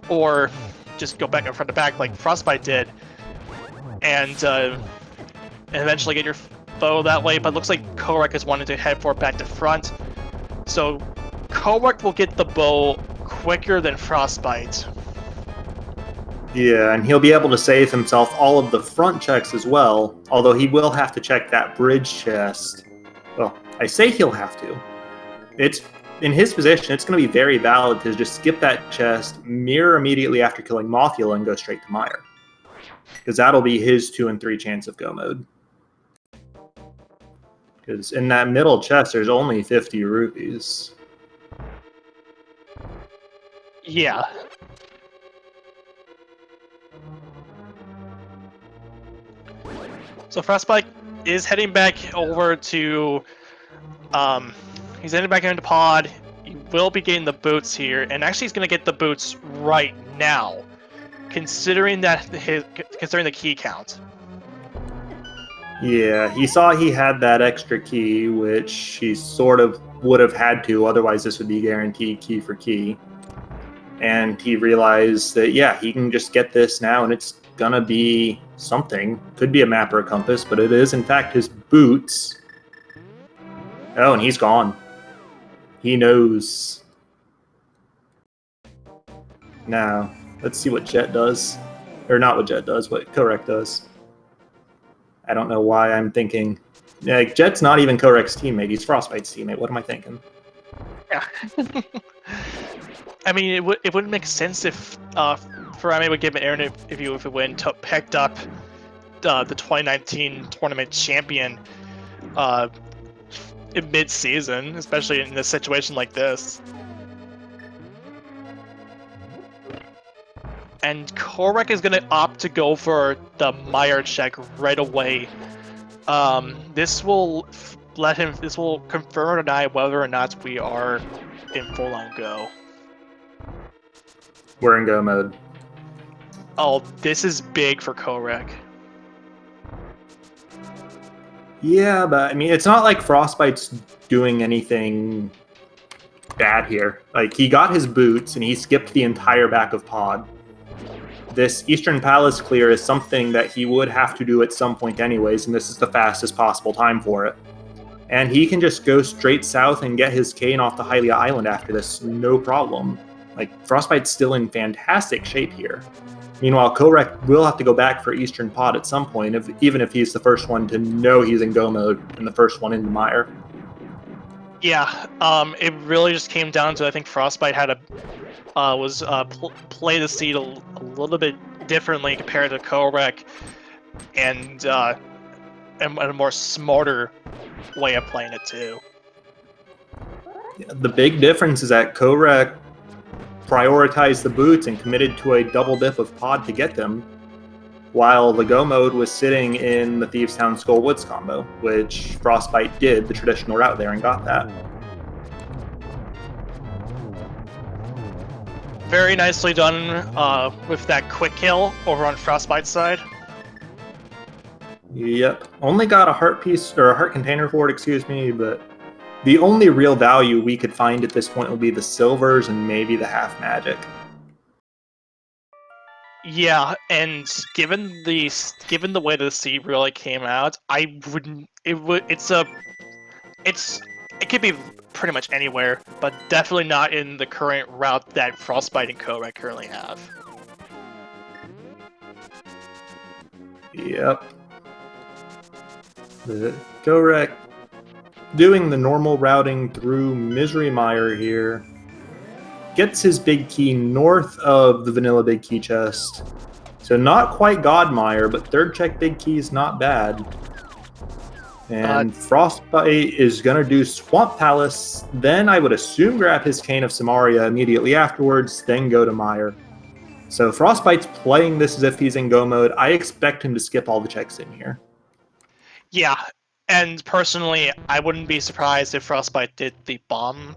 or just go back from front to back like Frostbite did, and eventually get your bow that way. But it looks like Kohrek is wanting to head for back to front, so Kohrek will get the bow quicker than Frostbite. Yeah, and he'll be able to save himself all of the front checks as well, although he will have to check that bridge chest. Well, I say he'll have to. It's in his position, it's going to be very valid to just skip that chest, mirror immediately after killing Mothula, and go straight to Meyer. Because that'll be his 2 and 3 chance of go mode. Because in that middle chest, there's only 50 rupees. Yeah. So Frostbite is heading back over to, he's heading back into pod. He will be getting the boots here, and actually he's going to get the boots right now, considering the key count. Yeah, he saw he had that extra key, which he sort of would have had to, otherwise this would be guaranteed key for key. And he realized that, yeah, he can just get this now, and it's gonna be something. Could be a map or a compass, but it is, in fact, his boots. Oh, and he's gone. He knows. Now, let's see what Jet does. Or not what Jet does, what Kohrek does. I don't know why I'm thinking... Like, Jet's not even Kohrek's teammate, he's Frostbite's teammate. What am I thinking? Yeah. I mean, it wouldn't make sense if Ferrami would give an Aaron if it went picked up the 2019 tournament champion in mid-season, especially in a situation like this. And Kohrek is going to opt to go for the Meyer check right away. This will confirm or deny whether or not we are in full-on go. We're in go mode. Oh, this is big for Kohrek. Yeah, but I mean, it's not like Frostbite's doing anything bad here. Like, he got his boots and he skipped the entire back of pod. This Eastern Palace clear is something that he would have to do at some point anyways, and this is the fastest possible time for it. And he can just go straight south and get his cane off the Hylia Island after this, no problem. Like, Frostbite's still in fantastic shape here. Meanwhile, Kohrek will have to go back for Eastern Pod at some point, even if he's the first one to know he's in go mode and the first one into Mire. Yeah, it really just came down to, I think Frostbite had play the seed a little bit differently compared to Kohrek, and a more smarter way of playing it too. Yeah, the big difference is that Kohrek prioritized the boots and committed to a double dip of pod to get them, while the go mode was sitting in the Thieves Town Skull Woods combo, which Frostbite did the traditional route there and got that. Very nicely done with that quick kill over on Frostbite's side. Yep, only got a heart piece, or a heart container for it, excuse me, but the only real value we could find at this point will be the silvers and maybe the half magic. Yeah, and given the way the seed really came out, I wouldn't. It could be pretty much anywhere, but definitely not in the current route that Frostbite and Kohrek currently have. Yep. The Kohrek doing the normal routing through Misery Mire here. Gets his big key north of the vanilla big key chest. So not quite Godmire, but third check big key is not bad. And Frostbite is going to do Swamp Palace, then I would assume grab his Cane of Samaria immediately afterwards, then go to Mire. So Frostbite's playing this as if he's in go mode. I expect him to skip all the checks in here. Yeah, and personally, I wouldn't be surprised if Frostbite did the bomb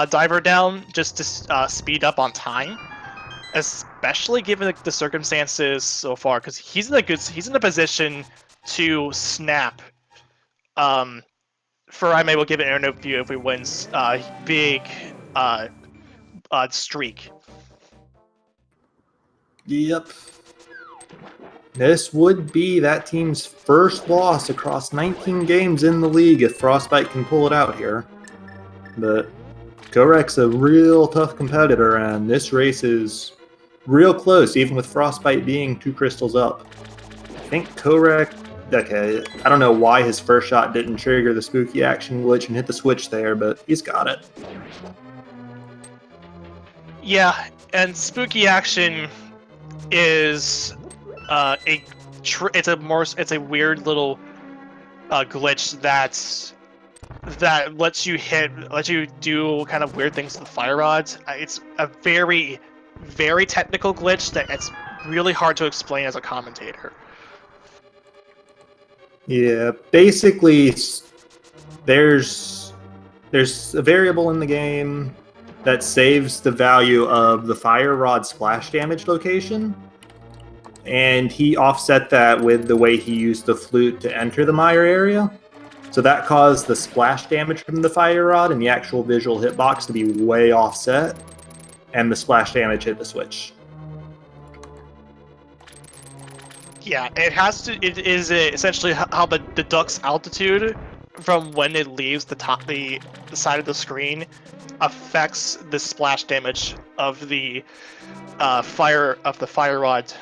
diver down just to speed up on time, especially given the circumstances so far, because he's in a position to snap. Ferrame will give an air view if he wins big streak. Yep. This would be that team's first loss across 19 games in the league if Frostbite can pull it out here. But Kohrek's a real tough competitor, and this race is real close, even with Frostbite being 2 crystals up. I think Kohrek... Okay, I don't know why his first shot didn't trigger the spooky action glitch and hit the switch there, but he's got it. Yeah, and spooky action is it's a weird little glitch that lets you do kind of weird things with the fire rods. It's a very, very technical glitch that it's really hard to explain as a commentator. Yeah, basically, there's a variable in the game that saves the value of the fire rod splash damage location, and he offset that with the way he used the flute to enter the mire area. So that caused the splash damage from the fire rod and the actual visual hitbox to be way offset, and the splash damage hit the switch. Yeah, it is essentially how the duck's altitude from when it leaves the side of the screen affects the splash damage of the fire rod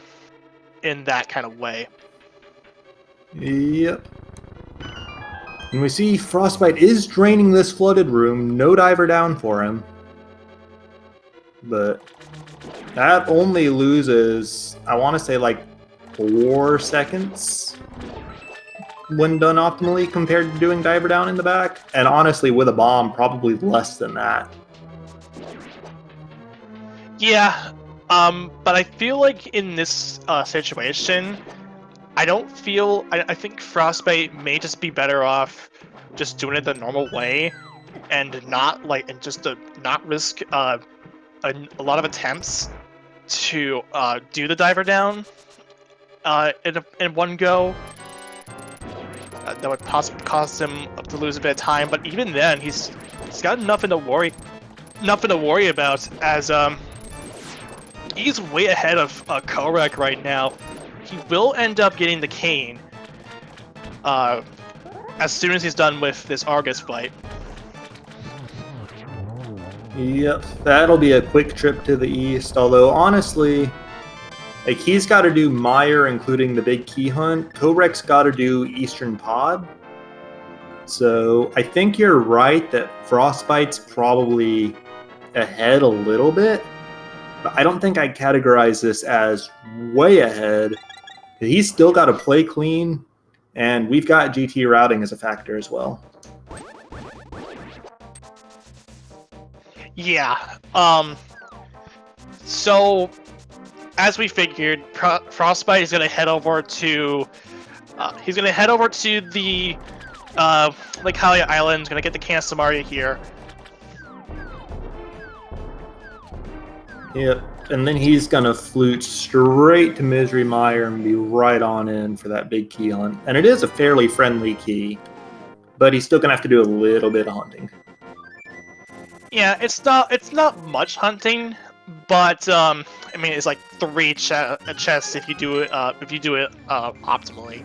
in that kind of way. Yep. And we see Frostbite is draining this flooded room. No diver down for him. But that only loses, I want to say, like 4 seconds when done optimally compared to doing diver down in the back. And honestly, with a bomb, probably less than that. Yeah, but I feel like in this situation, I think Frostbite may just be better off just doing it the normal way, and not to not risk a lot of attempts to do the diver down in one go. That would possibly cause him to lose a bit of time, but even then, he's got nothing to worry about, as he's way ahead of Kohrek right now. He will end up getting the cane as soon as he's done with this Argus fight. Yep, that'll be a quick trip to the east, although honestly, like, he's got to do Mire, including the big key hunt. Kohrek's got to do Eastern Pod. So I think you're right that Frostbite's probably ahead a little bit, but I don't think I'd categorize this as way ahead. He's still got to play clean, and we've got GT routing as a factor as well. Yeah. So, as we figured, Frostbite is going to head over to the Lake Hylia Island. Going to get the can of Samaria here. Yep. And then he's going to flute straight to Misery Mire and be right on in for that big key hunt. And it is a fairly friendly key, but he's still going to have to do a little bit of hunting. Yeah, it's not much hunting, but I mean, it's like 3 chests if you do it optimally.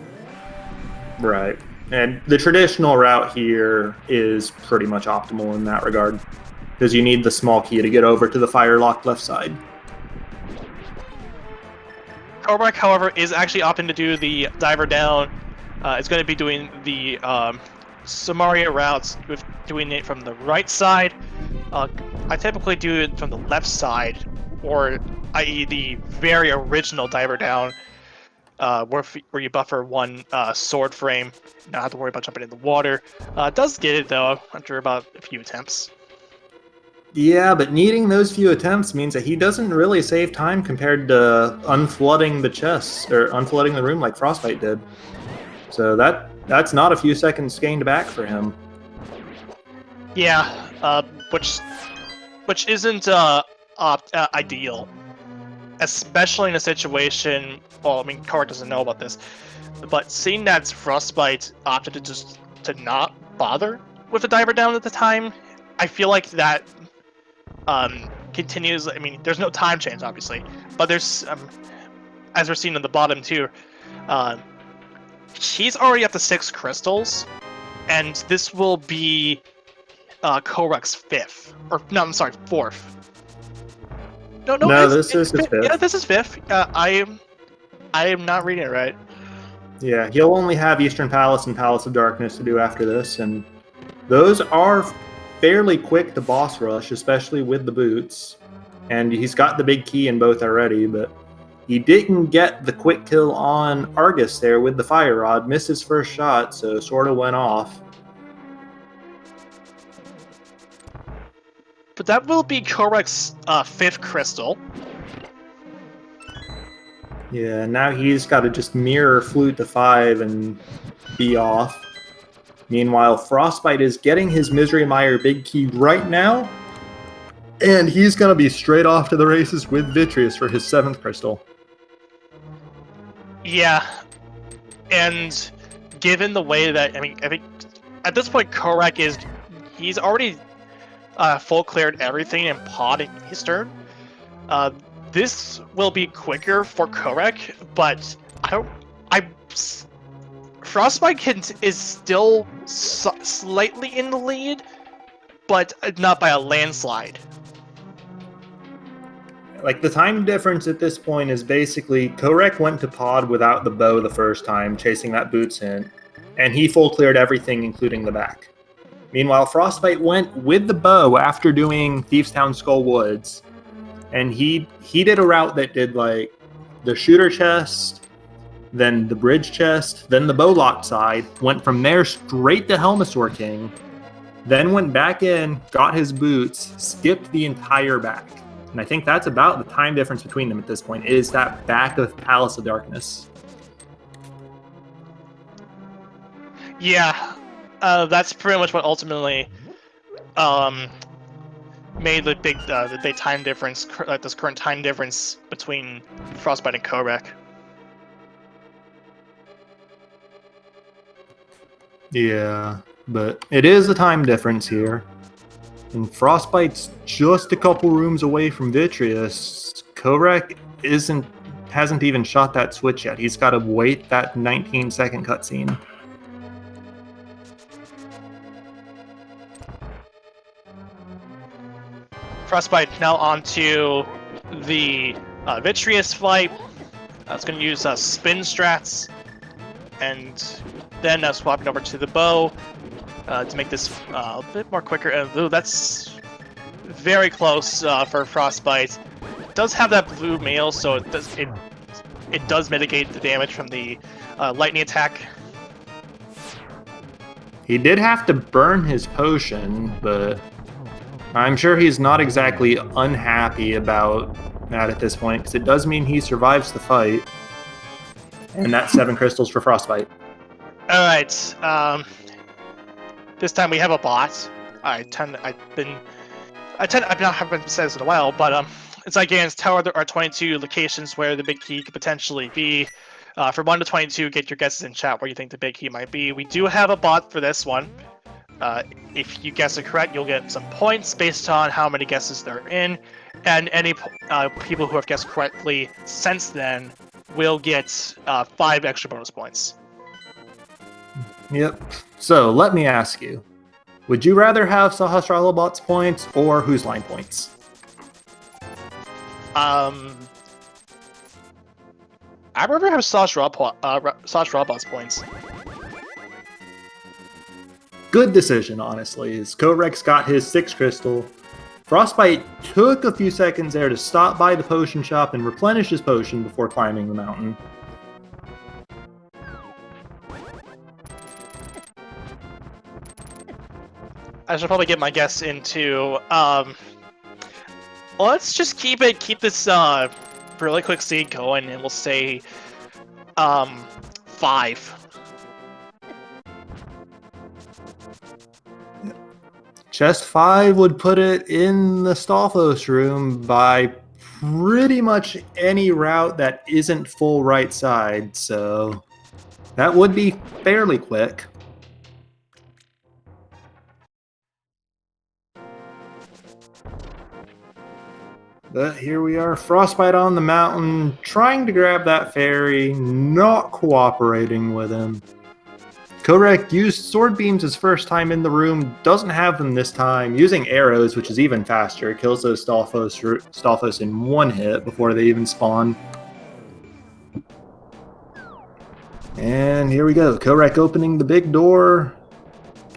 Right. And the traditional route here is pretty much optimal in that regard, because you need the small key to get over to the fire-locked left side. Kohrek, however, is actually opting to do the diver down. It's going to be doing the Samaria routes, with doing it from the right side. I typically do it from the left side, or i.e. the very original diver down, where you buffer 1 sword frame, not have to worry about jumping in the water. Does get it though after about a few attempts. Yeah, but needing those few attempts means that he doesn't really save time compared to unflooding the chests, or unflooding the room like Frostbite did. So that's not a few seconds gained back for him. Yeah, which isn't ideal, especially in a situation. Well, I mean, Kohrek doesn't know about this, but seeing that Frostbite opted to not bother with the diver down at the time, I feel like that continues. I mean, there's no time change, obviously, but there's, as we're seeing on the bottom too, he's already up to 6 crystals, and this will be Kohrek's 5th, or no, I'm sorry, 4th. No, this is his 5th. Yeah, this is 5th. I am not reading it right. Yeah, he'll only have Eastern Palace and Palace of Darkness to do after this, and those are fairly quick to boss rush, especially with the boots. And he's got the big key in both already, but he didn't get the quick kill on Argus there with the fire rod. Missed his first shot, so sort of went off. But that will be Kohrek's 5th crystal. Yeah, now he's got to just mirror flute to 5 and be off. Meanwhile, Frostbite is getting his Misery Mire big key right now, and he's going to be straight off to the races with Vitreous for his 7th crystal. Yeah, and given the way that, I think at this point Kohrek he's already full cleared everything and pod in Eastern. This will be quicker for Kohrek, but Frostbite is still slightly in the lead, but not by a landslide. Like, the time difference at this point is basically Kohrek went to pod without the bow the first time, chasing that boots hint, and he full cleared everything, including the back. Meanwhile, Frostbite went with the bow after doing Thievestown Skull Woods, and he did a route that did like the shooter chest, then the bridge chest, then the bowlock side, went from there straight to Helmasaur King, then went back in, got his boots, skipped the entire back. And I think that's about the time difference between them at this point, is that back of Palace of Darkness. Yeah, that's pretty much what ultimately made the big time difference, this current time difference between Frostbite and Kohrek. Yeah, but it is a time difference here. And Frostbite's just a couple rooms away from Vitreous. Kohrek hasn't even shot that switch yet. He's got to wait that 19-second cutscene. Frostbite now onto the Vitreous flight. It's going to use spin strats, and then swapping over to the bow to make this a bit more quicker. That's very close for Frostbite. It does have that blue mail, so it does mitigate the damage from the lightning attack. He did have to burn his potion, but I'm sure he's not exactly unhappy about that at this point, because it does mean he survives the fight. And that's 7 crystals for Frostbite. Alright, this time we have a bot. I've not said this in a while, but it's like Ganon's Tower, there are 22 locations where the big key could potentially be. From 1 to 22, get your guesses in chat where you think the big key might be. We do have a bot for this one. If you guess it correct, you'll get some points based on how many guesses there are in, and any people who have guessed correctly since then will get 5 extra bonus points. Yep. So let me ask you, would you rather have Sahasrarla-bot's points or Whose Line points? I'd rather have Sahasrarla-bot's points. Good decision, honestly, as Kohrek's got his 6 crystal. Frostbite took a few seconds there to stop by the potion shop and replenish his potion before climbing the mountain. I should probably get my guess into. Let's just keep this really quick seed going, and we'll say 5. Chest 5 would put it in the Stalfos room by pretty much any route that isn't full right side, so that would be fairly quick. But here we are, Frostbite on the mountain, trying to grab that fairy, not cooperating with him. Kohrek used sword beams his first time in the room, doesn't have them this time, using arrows, which is even faster. It kills those Stalfos in 1 hit before they even spawn. And here we go, Kohrek opening the big door.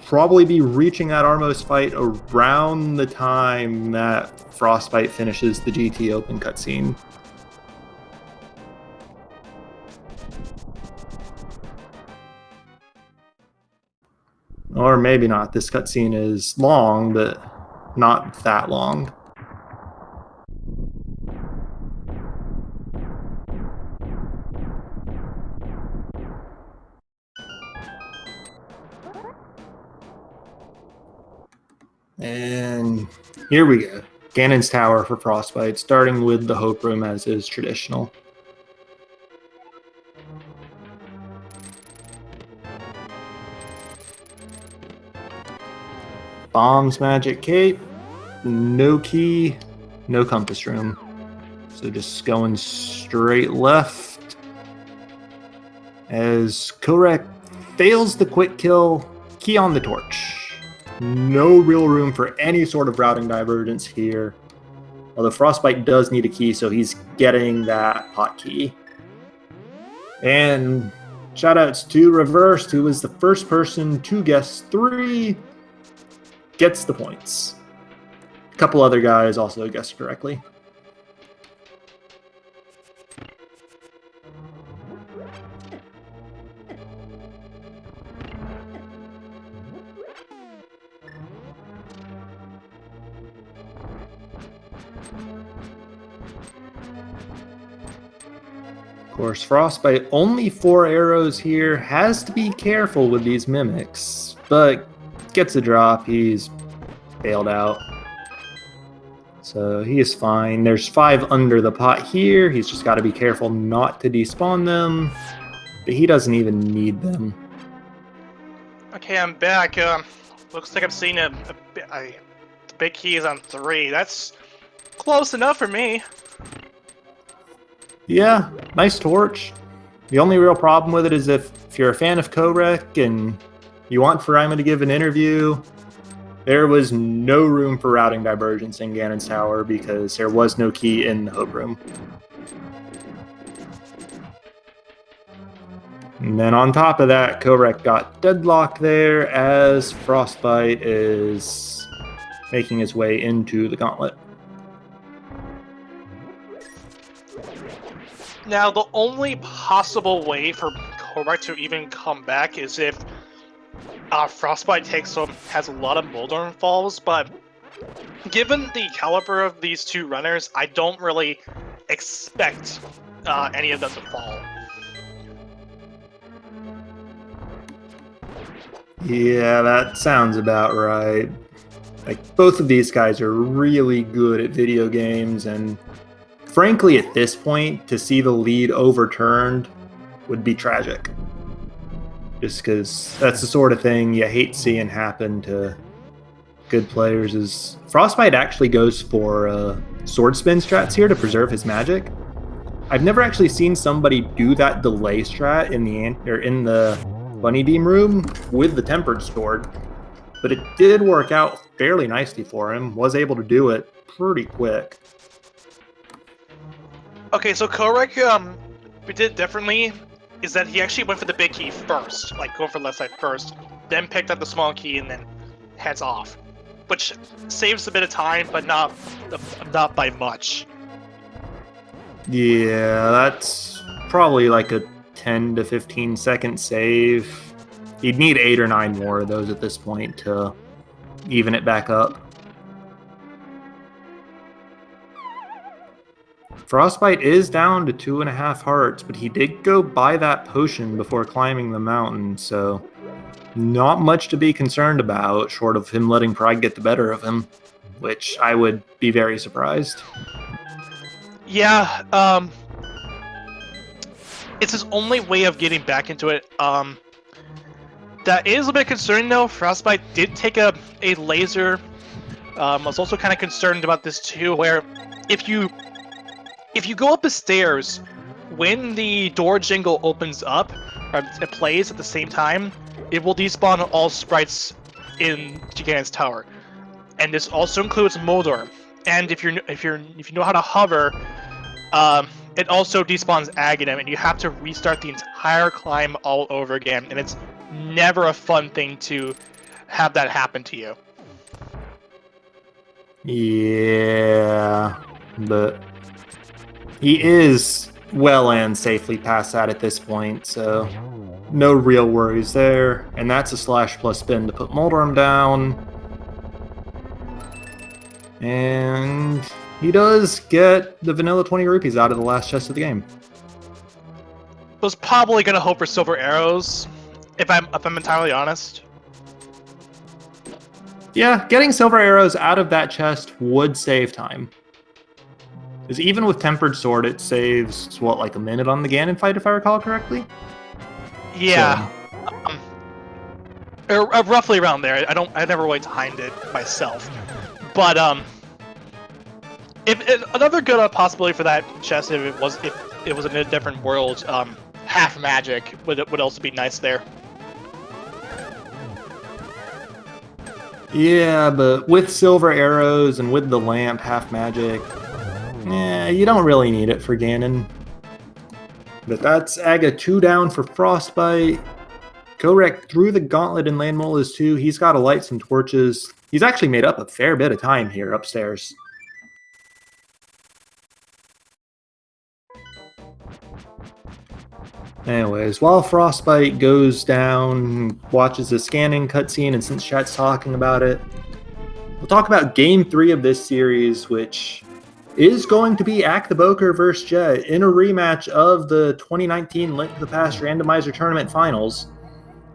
Probably be reaching that Armos fight around the time that Frostbite finishes the GT Open cutscene. Or maybe not. This cutscene is long, but not that long. And here we go. Ganon's Tower for Frostbite, starting with the Hope Room as is traditional. Bombs, Magic Cape, no key, no compass room. So just going straight left as Kohrek fails the quick kill, key on the torch. No real room for any sort of routing divergence here. Although Frostbite does need a key, so he's getting that pot key. And shoutouts to Reversed, who was the first person to guess 3, gets the points. A couple other guys also guessed correctly. Of course, Frostbite, only 4 arrows here, has to be careful with these mimics, but gets a drop. He's bailed out. So he is fine. There's 5 under the pot here. He's just got to be careful not to despawn them, but he doesn't even need them. Okay, I'm back. Looks like I'm seeing the big key is on 3. That's close enough for me. Yeah, nice torch. The only real problem with it is if you're a fan of Kohrek and you want Faraima to give an interview, there was no room for routing divergence in Ganon's tower because there was no key in the hub room. And then on top of that, Kohrek got deadlocked there as Frostbite is making his way into the gauntlet. Now, the only possible way for Kohrek to even come back is if Frostbite has a lot of Moldorm falls, but given the caliber of these 2 runners, I don't really expect any of them to fall. Yeah, that sounds about right. Like, both of these guys are really good at video games, and frankly, at this point, to see the lead overturned would be tragic. Just because that's the sort of thing you hate seeing happen to good players. Is Frostbite actually goes for sword spin strats here to preserve his magic. I've never actually seen somebody do that delay strat in the Bunny Beam room with the tempered sword, but it did work out fairly nicely for him. Was able to do it pretty quick. Okay, so Kohrek, we did it differently, is that he actually went for the big key first, like going for the left side first, then picked up the small key and then heads off, which saves a bit of time, but not by much. Yeah, that's probably like a 10 to 15 second save. You'd need 8 or 9 more of those at this point to even it back up. Frostbite is down to 2.5 hearts, but he did go buy that potion before climbing the mountain, so not much to be concerned about, short of him letting pride get the better of him, which I would be very surprised. Yeah, it's his only way of getting back into it. That is a bit concerning, though. Frostbite did take a laser. I was also kind of concerned about this, too, where if you go up the stairs, when the door jingle opens up, or it plays at the same time, it will despawn all sprites in Ganon's tower, and this also includes Moldor. And if you know how to hover, it also despawns Aghanim, and you have to restart the entire climb all over again. And it's never a fun thing to have that happen to you. Yeah, but he is well and safely past that at this point, so no real worries there. And that's a slash plus spin to put Moldorm down. And he does get the vanilla 20 rupees out of the last chest of the game. Was probably gonna hope for silver arrows, if I'm entirely honest. Yeah, getting silver arrows out of that chest would save time. Because even with Tempered Sword, it saves, what, like a minute on the Ganon fight, if I recall correctly? Yeah. So. Roughly around there. I never really timed it myself. But, another good possibility for that chest, if it was in a different world, half magic would also be nice there. Yeah, but with silver arrows and with the lamp, half magic, you don't really need it for Ganon. But that's Aga 2 down for Frostbite. Kohrek threw the gauntlet in Landmola's 2. He's got to light some torches. He's actually made up a fair bit of time here upstairs. Anyways, while Frostbite goes down, watches the scanning cutscene, and since chat's talking about it, we'll talk about Game 3 of this series, which is going to be Ack the Boker vs. Jet in a rematch of the 2019 Link to the Past Randomizer Tournament Finals.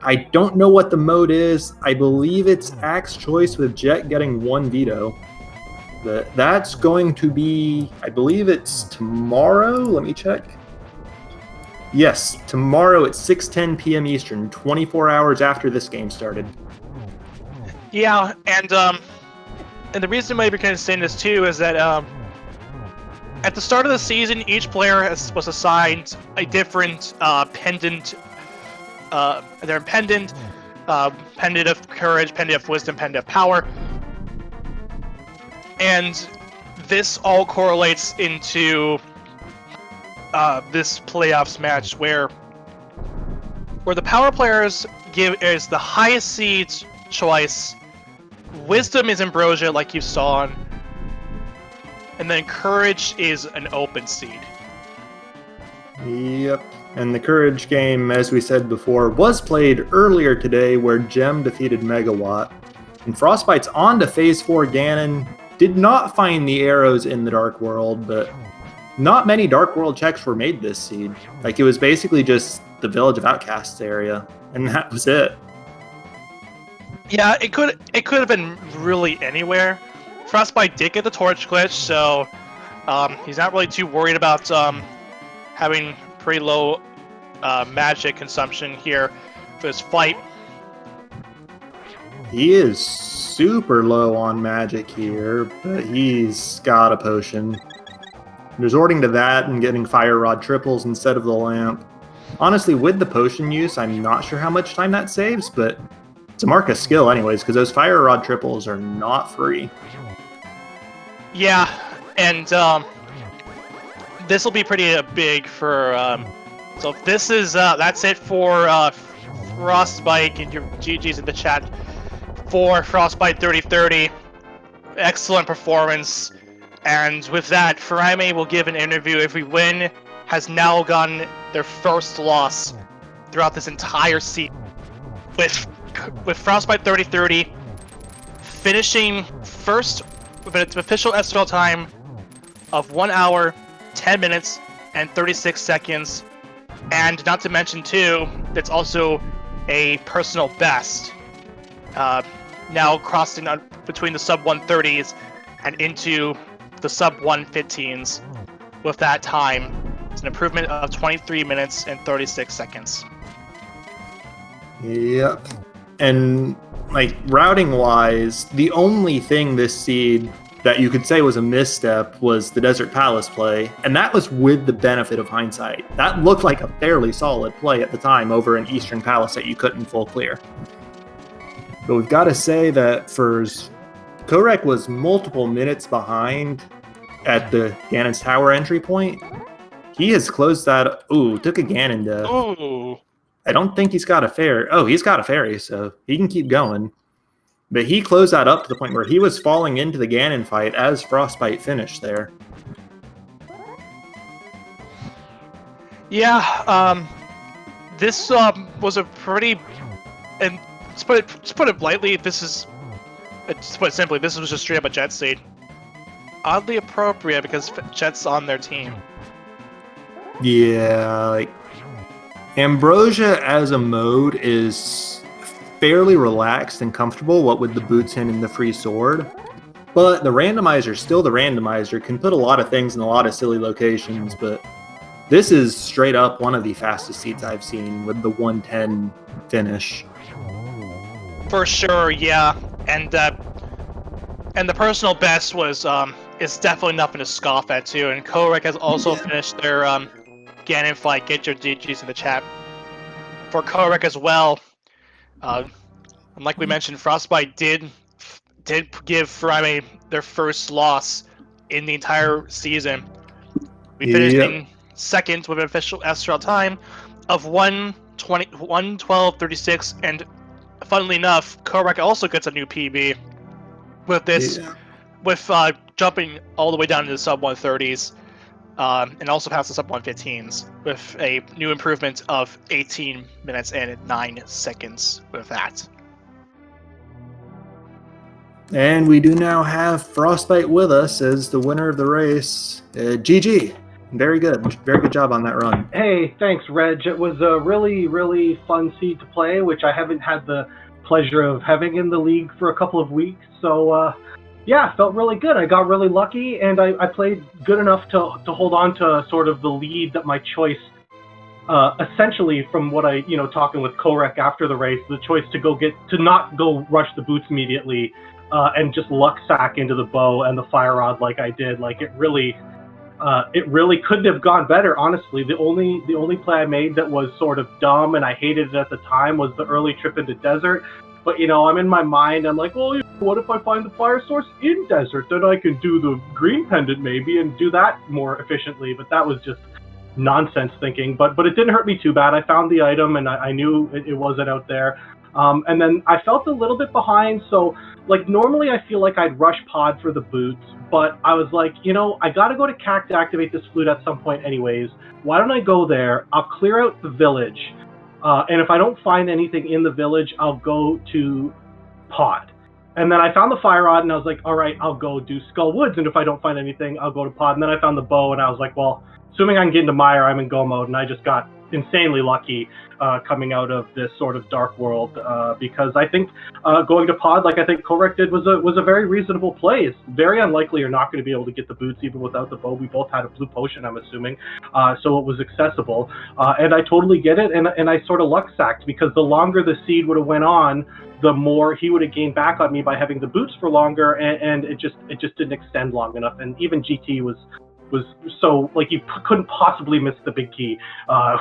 I don't know what the mode is. I believe it's Ack's choice with Jet getting one veto. But that's going to be, I believe it's tomorrow. Let me check. Yes, tomorrow at 6:10 p.m. Eastern, 24 hours after this game started. Yeah, and the reason why we're kind of saying this too is that at the start of the season, each player was assigned a different pendant. They're pendant, pendant of courage, pendant of wisdom, pendant of power, and this all correlates into this playoffs match where the power players is the highest seed choice. Wisdom is Ambrosia, like you saw, and then courage is an open seed. Yep. And the Courage game, as we said before, was played earlier today where Gem defeated Megawatt. And Frostbite's on to Phase 4 Ganon. Did not find the arrows in the Dark World, but not many Dark World checks were made this seed. Like, it was basically just the Village of Outcasts area, and that was it. Yeah, it could have been really anywhere. Frostbite did get the torch glitch, so he's not really too worried about having pretty low magic consumption here for this fight. He is super low on magic here, but he's got a potion. Resorting to that and getting Fire Rod triples instead of the lamp. Honestly, with the potion use, I'm not sure how much time that saves, but it's a mark of skill anyways, because those Fire Rod triples are not free. Yeah, and this will be pretty big for... so this is that's it for Frostbite. Get your GGs in the chat for Frostbite3030. Excellent performance. And with that, Farame will give an interview. If we win, has now gotten their first loss throughout this entire season. With Frostbite3030 finishing first with its official SFL time of 1 hour, 10 minutes, and 36 seconds. And not to mention, too, that's also a personal best. Now crossing between the sub-130s and into the sub-115s with that time. It's an improvement of 23 minutes and 36 seconds. Yep. And, like, routing-wise, the only thing this seed that you could say was a misstep was the Desert Palace play, and that was with the benefit of hindsight. That looked like a fairly solid play at the time over an Eastern Palace that you couldn't full clear. But we've got to say that Kohrek was multiple minutes behind at the Ganon's Tower entry point. He has closed that. Ooh, took a Ganon death. Ooh. I don't think he's got a fairy. Oh, he's got a fairy, so he can keep going. But he closed that up to the point where he was falling into the Ganon fight as Frostbite finished there. Yeah, this was a pretty, and to put it lightly, to put it simply, this was just straight up a Jet seed. Oddly appropriate because Jet's on their team. Yeah, like Ambrosia as a mode is fairly relaxed and comfortable, what with the boots in and the free sword. But the randomizer, still the randomizer, can put a lot of things in a lot of silly locations, but this is straight up one of the fastest seats I've seen with the 110 finish. For sure, yeah. And the personal best was is definitely nothing to scoff at too. And Kohrek has also finished their Ganon fight. Get your DGs in the chat for Kohrek as well. And like we mentioned, Frostbite did did give Ferrari their first loss in the entire season. We finished in second with an official SRL time of 1:12:36, and funnily enough, Kohrek also gets a new PB with this, with jumping all the way down to the sub 130s, and also past the sub 115s with a new improvement of 18 minutes and 9 seconds with that. And we do now have Frostbite with us as the winner of the race. GG. Very good. Very good job on that run. Hey, thanks, Reg. It was a really, really fun seed to play, which I haven't had the pleasure of having in the league for a couple of weeks. So, yeah, felt really good. I got really lucky, and I played good enough to hold on to sort of the lead that my choice, essentially from what I, talking with Kohrek after the race, the choice to not go rush the boots immediately, and just luck sack into the bow and the fire rod like I did. Like it really couldn't have gone better, honestly. The only play I made that was sort of dumb and I hated it at the time was the early trip into desert. But I'm in my mind, I'm like, well, what if I find the fire source in desert? Then I can do the green pendant maybe and do that more efficiently. But that was just nonsense thinking. But it didn't hurt me too bad. I found the item and I knew it wasn't out there. And then I felt a little bit behind, so like normally I feel like I'd rush pod for the boots, but I was like, I gotta go to CAC to activate this flute at some point anyways. Why don't I go there? I'll clear out the village, and if I don't find anything in the village, I'll go to pod. And then I found the fire rod, and I was like, all right, I'll go do Skull Woods, and if I don't find anything, I'll go to pod. And then I found the bow, and I was like, well, assuming I can get into Mire, I'm in go mode, and I just got insanely lucky coming out of this sort of dark world, because I think going to pod like I think Kohrek did was a very reasonable play. It's very unlikely you're not going to be able to get the boots even without the bow. We both had a blue potion, I'm assuming, so it was accessible, and I totally get it, and I sort of luck sacked because the longer the seed would have went on, the more he would have gained back on me by having the boots for longer, and it just didn't extend long enough, and even GT was so, like, you couldn't possibly miss the big key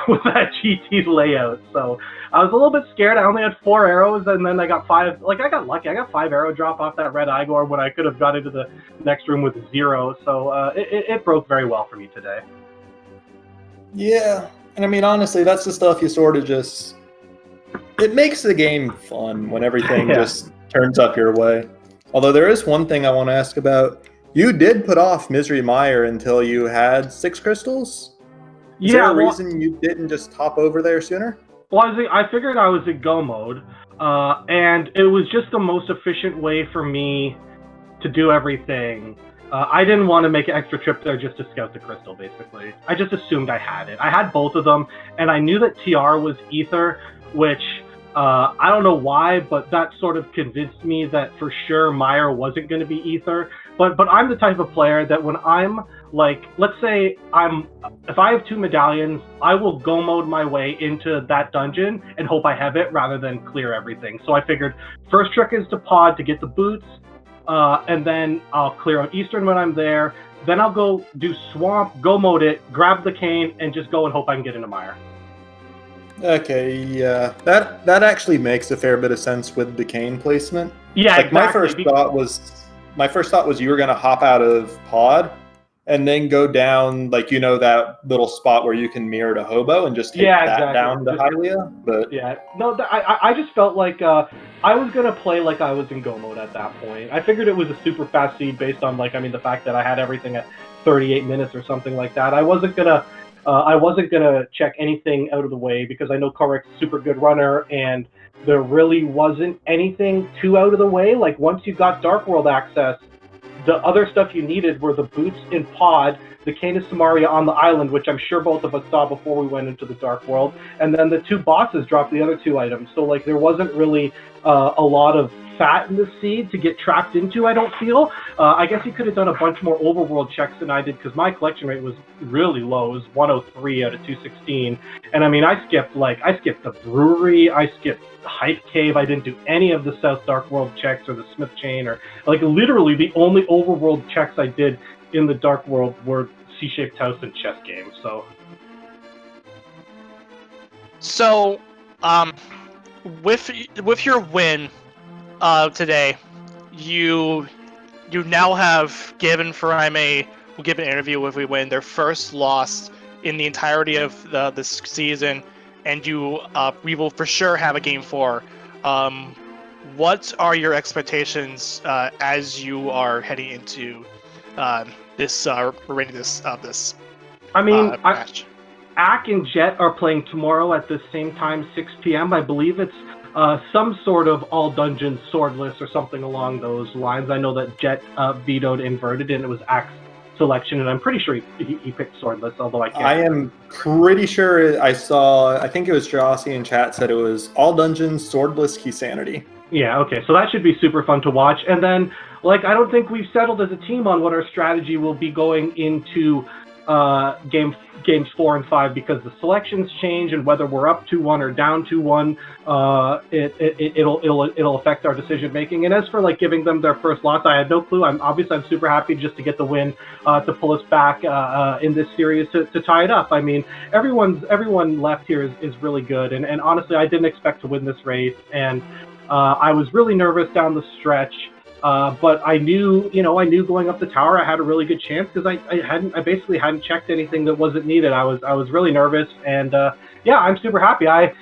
with that GT layout. So I was a little bit scared. I only had 4 arrows, and then I got 5. Like, I got lucky. I got 5 arrow drop off that red Igor when I could have got into the next room with 0. So it broke very well for me today. Yeah, and I mean, honestly, that's the stuff you sort of just... It makes the game fun when everything just turns up your way. Although there is one thing I want to ask about. You did put off Misery Mire until you had 6 crystals? Is there a reason you didn't just hop over there sooner? Well, I figured I was in go mode, and it was just the most efficient way for me to do everything. I didn't want to make an extra trip there just to scout the crystal, basically. I just assumed I had it. I had both of them, and I knew that TR was Ether, which... I don't know why, but that sort of convinced me that for sure Mire wasn't going to be Ether. But I'm the type of player that when I'm like, let's say if I have 2 medallions, I will go mode my way into that dungeon and hope I have it rather than clear everything. So I figured first trick is to pod to get the boots, and then I'll clear out Eastern when I'm there. Then I'll go do Swamp, go mode it, grab the cane, and just go and hope I can get into Mire. Okay, yeah, that actually makes a fair bit of sense with the cane placement. Yeah, like exactly. My first thought was you were gonna hop out of pod and then go down, like, that little spot where you can mirror to Hobo and just take down to Hylia. But yeah, no, I just felt like I was gonna play like I was in go mode at that point. I figured it was a super fast seed based on the fact that I had everything at 38 minutes or something like that. I wasn't gonna check anything out of the way because I know Kohrek's a super good runner, and there really wasn't anything too out of the way. Like, once you got Dark World access, the other stuff you needed were the boots in pod, the Cane of Samaria on the island, which I'm sure both of us saw before we went into the Dark World, and then the 2 bosses dropped the other 2 items. So, like, there wasn't really a lot of fat in the seed to get trapped into, I don't feel. I guess you could have done a bunch more overworld checks than I did, because my collection rate was really low. It was 103 out of 216. And I mean, I skipped the brewery, I skipped the Hype Cave, I didn't do any of the South Dark World checks or the Smith Chain, or like literally the only overworld checks I did in the Dark World were C-shaped house and chess game. So with your win today, you now have given Farime will give an interview if we win their first loss in the entirety of this season, and we will for sure have a game 4. What are your expectations as you are heading into this I mean, match? Ak and Jet are playing tomorrow at the same time, 6 p.m. I believe it's some sort of all dungeons swordless or something along those lines. I know that Jet vetoed inverted, and it was Ak's selection, and I'm pretty sure he picked swordless, although I can't. I am pretty sure I think it was Jossie in chat said it was all dungeons, swordless, Keysanity. Yeah, okay, so that should be super fun to watch. And then, I don't think we've settled as a team on what our strategy will be going into games 4 and 5, because the selections change, and whether we're up 2-1 or down 2-1, it'll affect our decision making. And as for giving them their first loss, I had no clue. I'm super happy just to get the win to pull us back in this series to tie it up. I mean, everyone left here is really good, and honestly, I didn't expect to win this race, and I was really nervous down the stretch. But I knew going up the tower, I had a really good chance, because I basically hadn't checked anything that wasn't needed. I was really nervous, and yeah, I'm super happy. I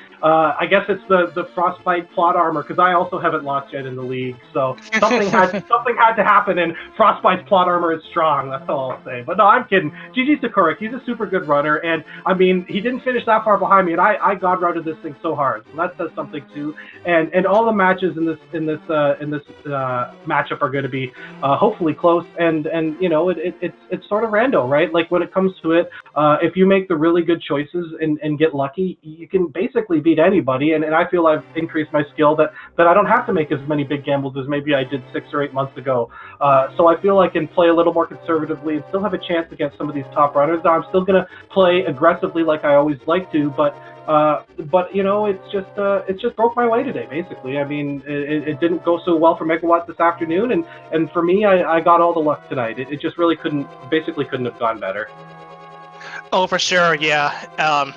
guess it's the Frostbite plot armor, because I also haven't lost yet in the league, so something had to happen, and Frostbite's plot armor is strong. That's all I'll say. But no, I'm kidding. GG's to Kohrek. He's a super good runner, and I mean, he didn't finish that far behind me, and I god routed this thing so hard, so that says something too. And all the matches in this matchup are going to be hopefully close, and it's sort of rando, right? When it comes to it, if you make the really good choices and get lucky, you can basically beat anybody, and I feel I've increased my skill that I don't have to make as many big gambles as maybe I did 6 or 8 months ago. So I feel I can play a little more conservatively and still have a chance against some of these top runners. Now, I'm still going to play aggressively like I always like to, but it's just broke my way today, basically. I mean, it didn't go so well for Megawatt this afternoon, and for me, I got all the luck tonight. It just really couldn't have gone better. Oh, for sure, yeah.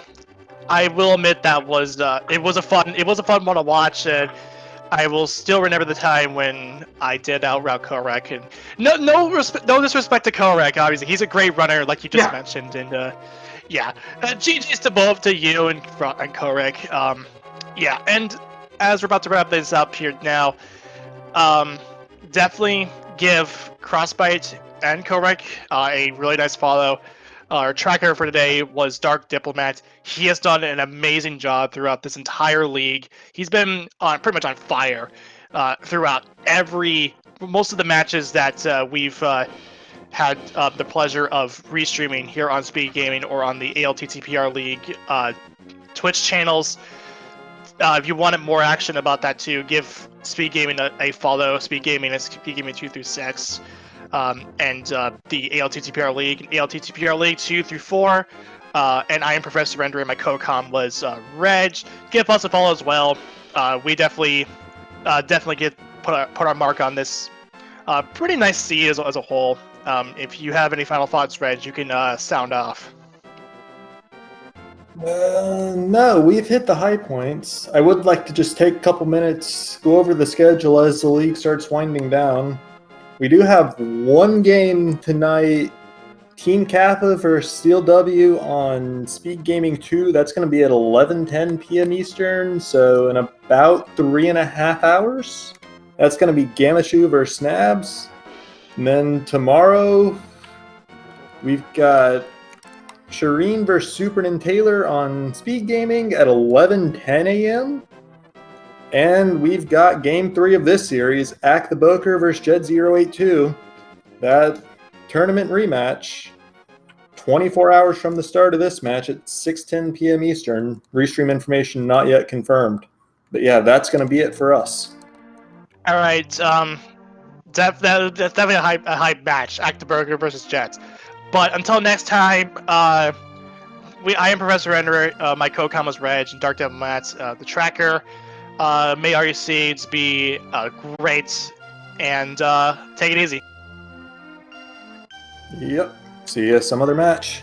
I will admit that it was a fun one to watch, and I will still remember the time when I did outroute Kohrek, and no disrespect to Kohrek, obviously he's a great runner, like you just mentioned, and yeah, GG's to both, to you and Kohrek. Yeah, and as we're about to wrap this up here now, definitely give Frostbite and Kohrek a really nice follow. Our tracker for today was Dark Diplomat. He has done an amazing job throughout this entire league. He's been pretty much on fire throughout most of the matches that we've had the pleasure of restreaming here on SpeedGaming or on the ALTTPR League Twitch channels. If you wanted more action about that too, give SpeedGaming a follow. SpeedGaming is SpeedGaming 2 through 6. And the ALTTPR League, ALTTPR League 2 through 4, and I am Professor Render, and my co-com was Reg. Give us a follow as well. We definitely put our mark on this pretty nice seed as a whole. If you have any final thoughts, Reg, you can sound off. No, we've hit the high points. I would like to just take a couple minutes, go over the schedule as the league starts winding down. We do have one game tonight, Team Kappa versus Steel W on SpeedGaming 2. That's going to be at 11:10 p.m. Eastern, so in about 3.5 hours. That's going to be Gamashu versus Snabs. And then tomorrow, we've got Shireen versus Superman Taylor on SpeedGaming at 11:10 a.m. And we've got Game 3 of this series, Act the Boker versus Jed082. That tournament rematch, 24 hours from the start of this match at 6:10 p.m. Eastern. Restream information not yet confirmed. But yeah, that's going to be it for us. All right, that's definitely a hype match, Act the Boker versus Jets. But until next time, I am Professor Render, my co-com was Reg, and Dark Devil Mats, the tracker. May all your seeds be great, and take it easy. Yep. See you some other match.